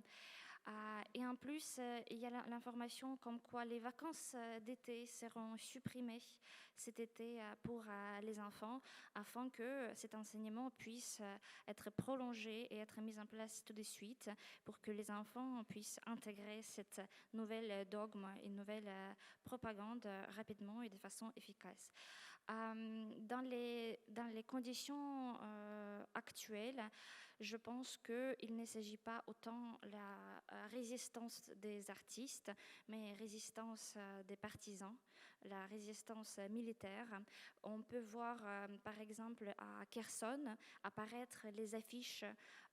Et en plus, il y a l'information comme quoi les vacances d'été seront supprimées cet été pour les enfants, afin que cet enseignement puisse être prolongé et être mis en place tout de suite pour que les enfants puissent intégrer cette nouvelle dogme et nouvelle propagande rapidement et de façon efficace. Dans les conditions actuelles, je pense qu'il ne s'agit pas autant de la résistance des artistes, mais résistance des partisans, la résistance militaire. On peut voir, par exemple, à Kherson apparaître les affiches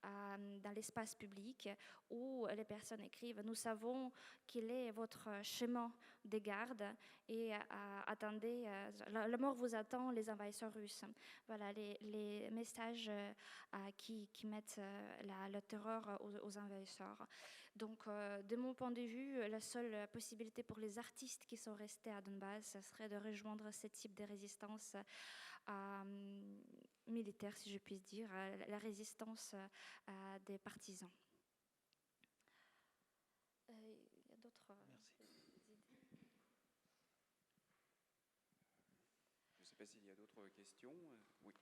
dans l'espace public où les personnes écrivent « Nous savons quel est votre chemin de garde et attendez, la mort vous attend, les envahisseurs russes ». Voilà les messages qui mettent la terreur aux envahisseurs. Donc, de mon point de vue, la seule possibilité pour les artistes qui sont restés à Donbass, ce serait de rejoindre ce type de résistance militaire, si je puis dire, la résistance des partisans. Il y a d'autres idées? Je ne sais pas s'il y a d'autres questions. Oui.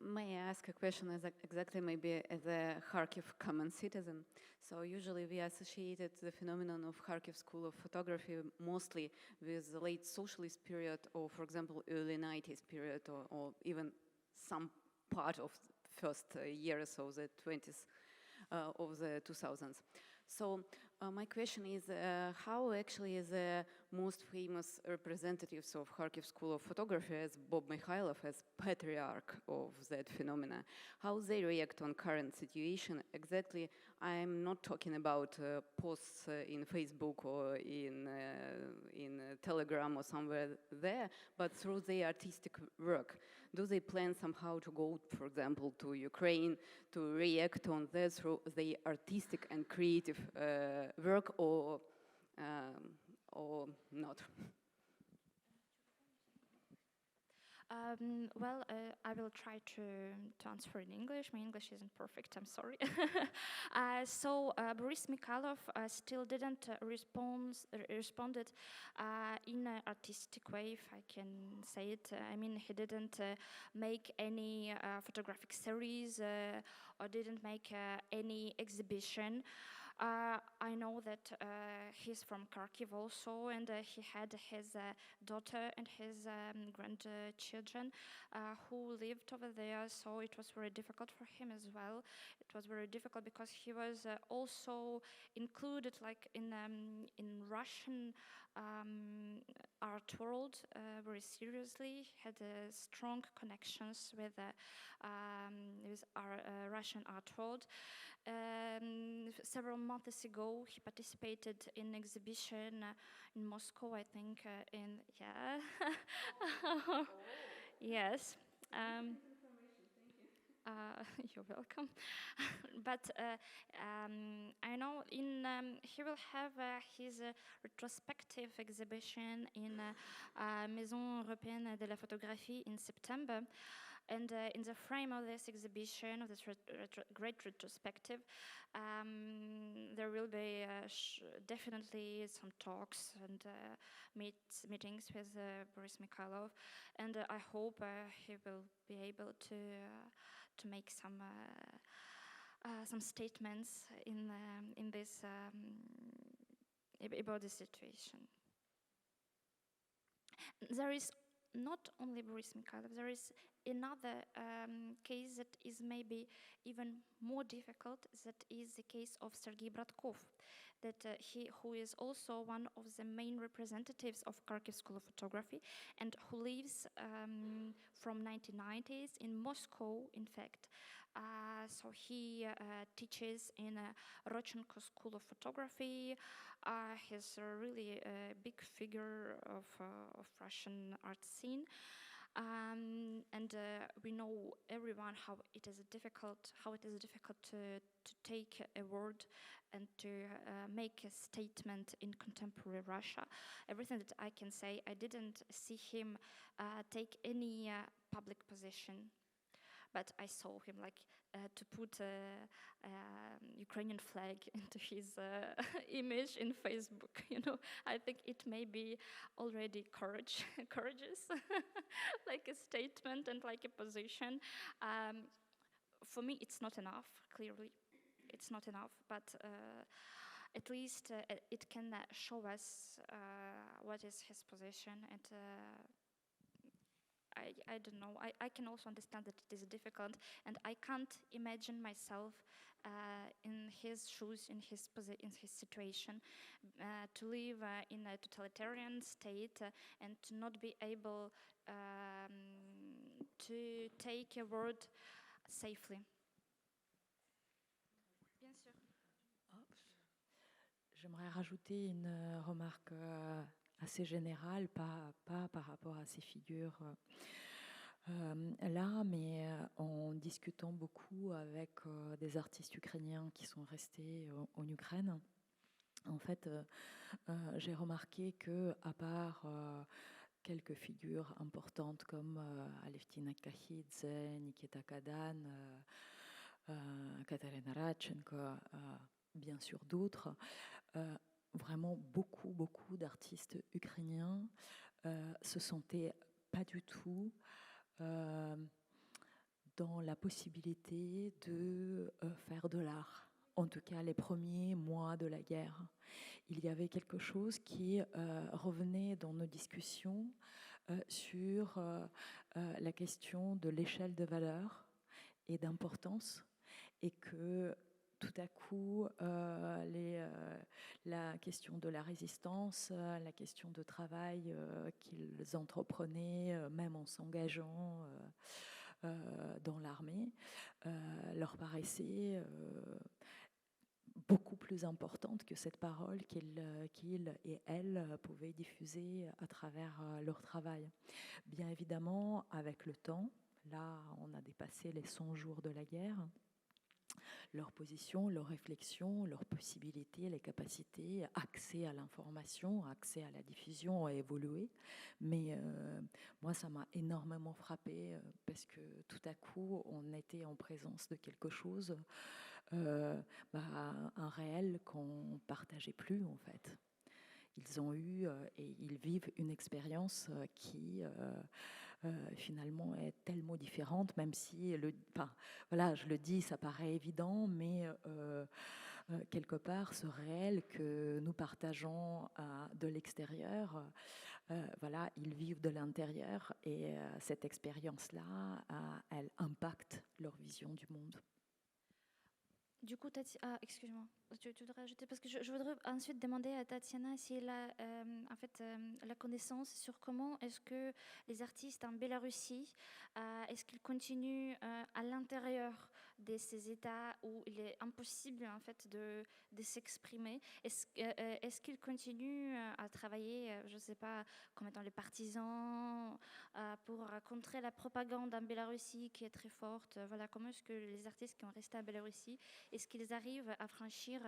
May I ask a question exactly maybe as a Kharkiv common citizen? So usually we associated the phenomenon of Kharkiv School of Photography mostly with the late socialist period or, for example, early 90s period or even some part of the first years of the 20s, of the 2000s. So my question is, how actually the most famous representatives of Kharkiv School of Photography, as Bob Mikhailov, as patriarch of that phenomena, how they react on current situation? Exactly, I'm not talking about posts in Facebook or in Telegram or somewhere there, but through their artistic work. Do they plan somehow to go, for example, to Ukraine to react on that through the artistic and creative work or not? I will try to answer in English. My English isn't perfect, I'm sorry. Boris Mikhailov still didn't responded in an artistic way, if I can say it. I mean, he didn't make any photographic series or didn't make any exhibition. I know that he's from Kharkiv also, and he had his daughter and his grandchildren who lived over there, so it was very difficult for him as well. It was very difficult because he was also included like in Russian art world very seriously. He had strong connections with our Russian art world. Several months ago, he participated in an exhibition in Moscow, I think. Yes. You're welcome. But I know he will have his retrospective exhibition in Maison Européenne de la Photographie in September. And in the frame of this exhibition, of this great retrospective, there will be definitely some talks and meetings with Boris Mikhailov, and I hope he will be able to make some statements in this about the situation. There is not only Boris Mikhailov, there is another case that is maybe even more difficult, that is the case of Sergei Bratkov, who is also one of the main representatives of Kharkiv School of Photography and who lives from 1990s in Moscow, in fact. So he teaches in Rodchenko School of Photography. He's a really big figure of Russian art scene. And we know everyone how it is difficult to take a word and to make a statement in contemporary Russia. Everything that I can say, I didn't see him take any public position, but I saw him like to put Ukrainian flag into his image in Facebook. I think it may be already courageous, like a statement and like a position. For me, it's not enough. Clearly, it's not enough. But at least it can show us what is his position, and I don't know. I can also understand that it is difficult, and I can't imagine myself in his shoes, in his situation, to live in a totalitarian state and to not be able to take a word safely. Bien sûr. J'aimerais rajouter une remarque assez générale, pas par rapport à ces figures là, mais en discutant beaucoup avec des artistes ukrainiens qui sont restés en Ukraine. En fait, j'ai remarqué que, à part quelques figures importantes comme Alevtina Kahidze, Nikita Kadan, Katarina Radchenko, bien sûr d'autres, vraiment beaucoup d'artistes ukrainiens se sentaient pas du tout dans la possibilité de faire de l'art. En tout cas, les premiers mois de la guerre. Il y avait quelque chose qui revenait dans nos discussions sur la question de l'échelle de valeur et d'importance, et que tout à coup, la question de la résistance, la question de travail qu'ils entreprenaient, même en s'engageant dans l'armée, leur paraissait beaucoup plus importante que cette parole qu'ils et elles pouvaient diffuser à travers leur travail. Bien évidemment, avec le temps, là, on a dépassé les 100 jours de la guerre, leur position, leur réflexion, leurs possibilités, les capacités, accès à l'information, accès à la diffusion a évolué. Mais moi, ça m'a énormément frappée parce que tout à coup, on était en présence de quelque chose, un réel qu'on ne partageait plus en fait. Ils ont eu et ils vivent une expérience qui finalement est tellement différente, même si, voilà, je le dis, ça paraît évident, mais quelque part, ce réel que nous partageons de l'extérieur, voilà, ils vivent de l'intérieur, et cette expérience-là, elle impacte leur vision du monde. Du coup, excuse-moi, tu voudrais ajouter, parce que je voudrais ensuite demander à Tatiana si elle a en fait, la connaissance sur comment est-ce que les artistes en Biélorussie, est-ce qu'ils continuent à l'intérieur de ces États où il est impossible en fait de s'exprimer. Est-ce qu'ils continuent à travailler, je ne sais pas, comme étant les partisans, pour contrer la propagande en Biélorussie qui est très forte. Voilà, comment est-ce que les artistes qui ont resté en Biélorussie, est-ce qu'ils arrivent à franchir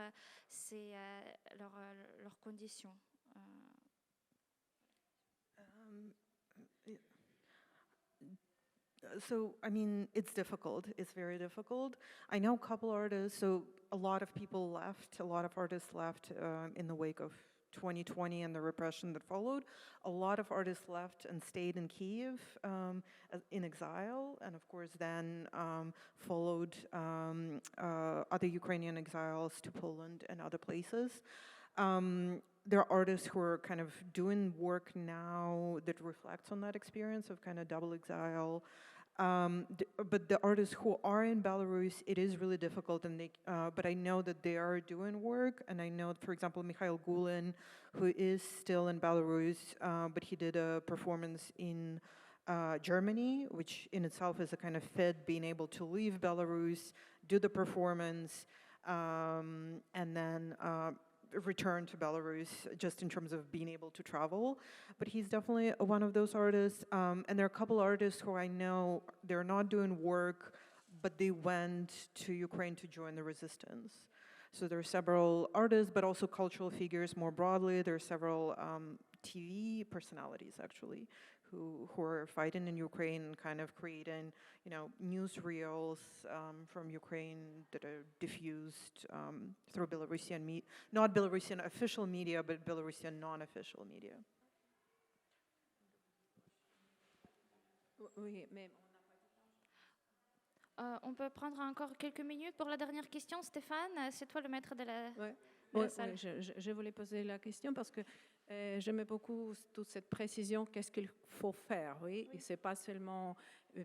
leurs conditions? So, I mean, it's difficult. It's very difficult. I know a couple artists, so a lot of people left, a lot of artists left in the wake of 2020 and the repression that followed. A lot of artists left and stayed in Kyiv in exile, and of course then followed other Ukrainian exiles to Poland and other places. There are artists who are kind of doing work now that reflects on that experience of kind of double exile. But the artists who are in Belarus, it is really difficult, and but I know that they are doing work, and I know, for example, Mikhail Gulin, who is still in Belarus, but he did a performance in Germany, which in itself is a kind of fit, being able to leave Belarus, do the performance, and then return to Belarus, just in terms of being able to travel. But he's definitely one of those artists. And there are a couple artists who I know, they're not doing work, but they went to Ukraine to join the resistance. So there are several artists, but also cultural figures more broadly. There are several TV personalities, actually, who are fighting in Ukraine and kind of creating, newsreels from Ukraine that are diffused through Belarusian not Belarusian official media, but Belarusian non-official media. Oui, mais On peut prendre encore quelques minutes pour la dernière question. Stéphane, c'est toi le maître de la, ouais. de la Oui, salle. je voulais poser la question parce que j'aimais beaucoup toute cette précision, qu'est-ce qu'il faut faire, oui. Et c'est pas seulement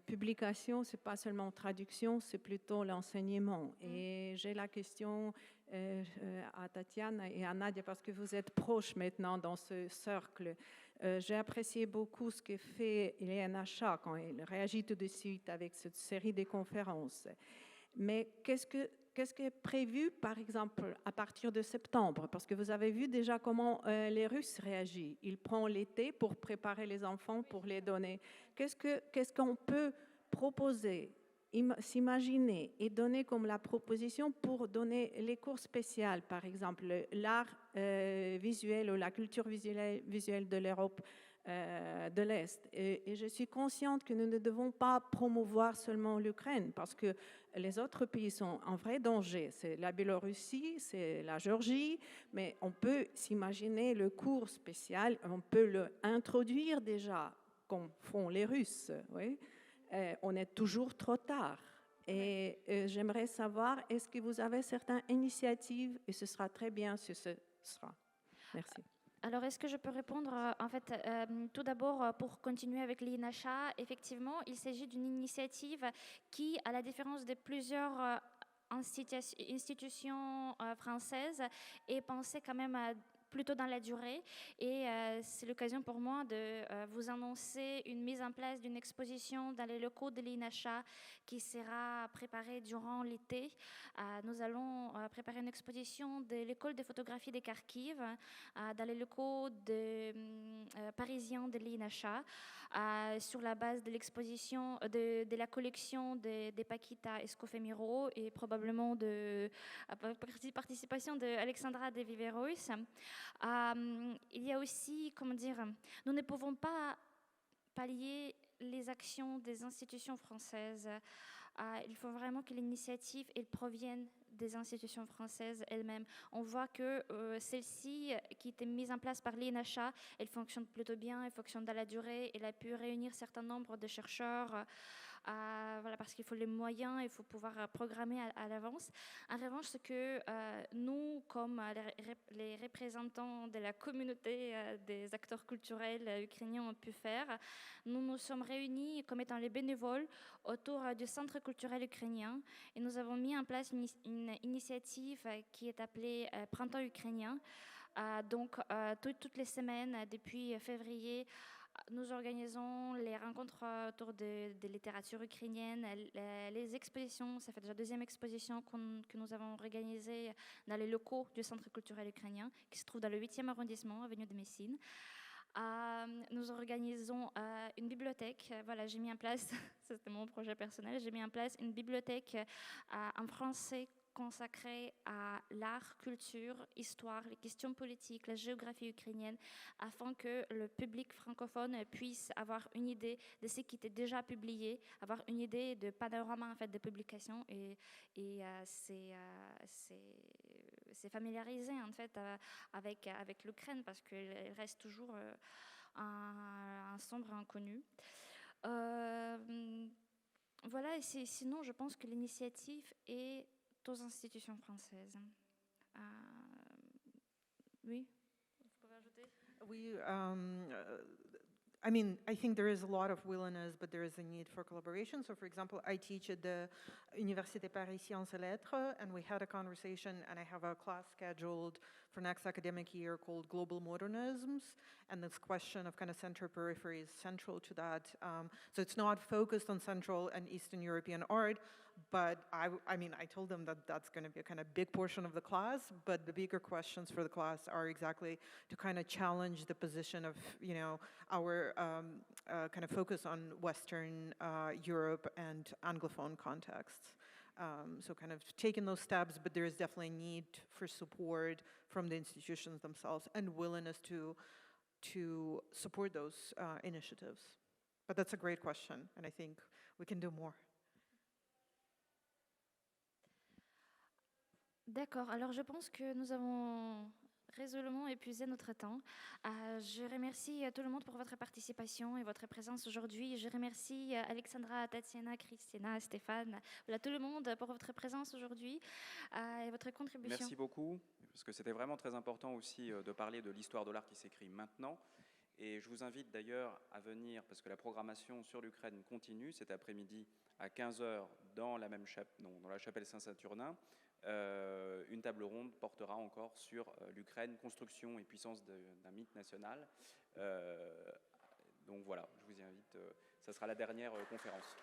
publication, c'est pas seulement traduction, c'est plutôt l'enseignement. Et j'ai la question à Tatiana et à Nadia parce que vous êtes proches maintenant dans ce cercle. J'ai apprécié beaucoup ce que fait l'INHA quand elle réagit tout de suite avec cette série de conférences. Mais qu'est-ce qui est prévu, par exemple, à partir de septembre? Parce que vous avez vu déjà comment les Russes réagissent. Ils prennent l'été pour préparer les enfants, pour les donner. Qu'est-ce qu'on peut proposer, s'imaginer et donner comme la proposition pour donner les cours spéciaux, par exemple, l'art visuel ou la culture visuelle de l'Europe de l'Est. Et je suis consciente que nous ne devons pas promouvoir seulement l'Ukraine parce que les autres pays sont en vrai danger. C'est la Biélorussie, c'est la Géorgie, mais on peut s'imaginer le cours spécial, on peut l'introduire déjà comme font les Russes. Oui. On est toujours trop tard. Et j'aimerais savoir, est-ce que vous avez certaines initiatives, et ce sera très bien si ce sera. Merci. Alors, est-ce que je peux répondre? En fait, tout d'abord, pour continuer avec l'INHA, effectivement, il s'agit d'une initiative qui, à la différence de plusieurs institutions françaises, est pensée quand même plutôt dans la durée. Et c'est l'occasion pour moi de vous annoncer une mise en place d'une exposition dans les locaux de l'INHA qui sera préparée durant l'été. Nous allons préparer une exposition de l'école de photographie de Kharkiv dans les locaux parisiens de l'INHA sur la base de l'exposition de la collection de Paquita Escofemiro et probablement de participation d'Alexandra de Viveros. Il y a aussi, nous ne pouvons pas pallier les actions des institutions françaises. Il faut vraiment que l'initiative provienne des institutions françaises elles-mêmes. On voit que celle-ci, qui était mise en place par l'INHA, elle fonctionne plutôt bien, elle fonctionne dans la durée, elle a pu réunir un certain nombre de chercheurs. Voilà, parce qu'il faut les moyens, il faut pouvoir programmer à l'avance. En revanche, ce que nous, comme les représentants de la communauté des acteurs culturels ukrainiens ont pu faire, nous nous sommes réunis comme étant les bénévoles autour du Centre culturel ukrainien et nous avons mis en place une initiative qui est appelée Printemps ukrainien. Donc, toutes les semaines, depuis février, nous organisons les rencontres autour de littérature ukrainienne, les expositions. Ça fait déjà la deuxième exposition que nous avons organisée dans les locaux du Centre culturel ukrainien, qui se trouve dans le 8e arrondissement, avenue de Messine. Nous organisons une bibliothèque. Voilà, j'ai mis en place, c'était mon projet personnel, j'ai mis en place une bibliothèque en français consacrée à l'art, culture, histoire, les questions politiques, la géographie ukrainienne, afin que le public francophone puisse avoir une idée de ce qui était déjà publié, avoir une idée de panorama en fait de publications et c'est familiarisé en fait avec l'Ukraine parce qu'elle reste toujours un sombre inconnu. Voilà, et sinon je pense que l'initiative est aux institutions françaises. Oui, vous pouvez ajouter? We, I mean, I think there is a lot of willingness, but there is a need for collaboration. So, for example, I teach at the Université Paris Sciences et Lettres, and we had a conversation, and I have a class scheduled for next academic year called Global Modernisms, and this question of kind of center-periphery is central to that. So it's not focused on Central and Eastern European art, but I mean, I told them that that's going to be a kind of big portion of the class, but the bigger questions for the class are exactly to kind of challenge the position of, you know, our kind of focus on Western Europe and Anglophone contexts. So kind of taking those steps, but there is definitely a need for support from the institutions themselves and willingness to to support those initiatives. But that's a great question, and I think we can do more. D'accord, alors je pense que nous avons résolument épuisé notre temps. Je remercie tout le monde pour votre participation et votre présence aujourd'hui. Je remercie Alexandra, Tatiana, Christina, Stéphane, voilà, tout le monde pour votre présence aujourd'hui et votre contribution. Merci beaucoup, parce que c'était vraiment très important aussi de parler de l'histoire de l'art qui s'écrit maintenant. Et je vous invite d'ailleurs à venir, parce que la programmation sur l'Ukraine continue cet après-midi à 15h dans la chapelle Saint-Saturnin. Une table ronde portera encore sur l'Ukraine, construction et puissance d'un mythe national. Donc voilà, je vous y invite, ça sera la dernière conférence.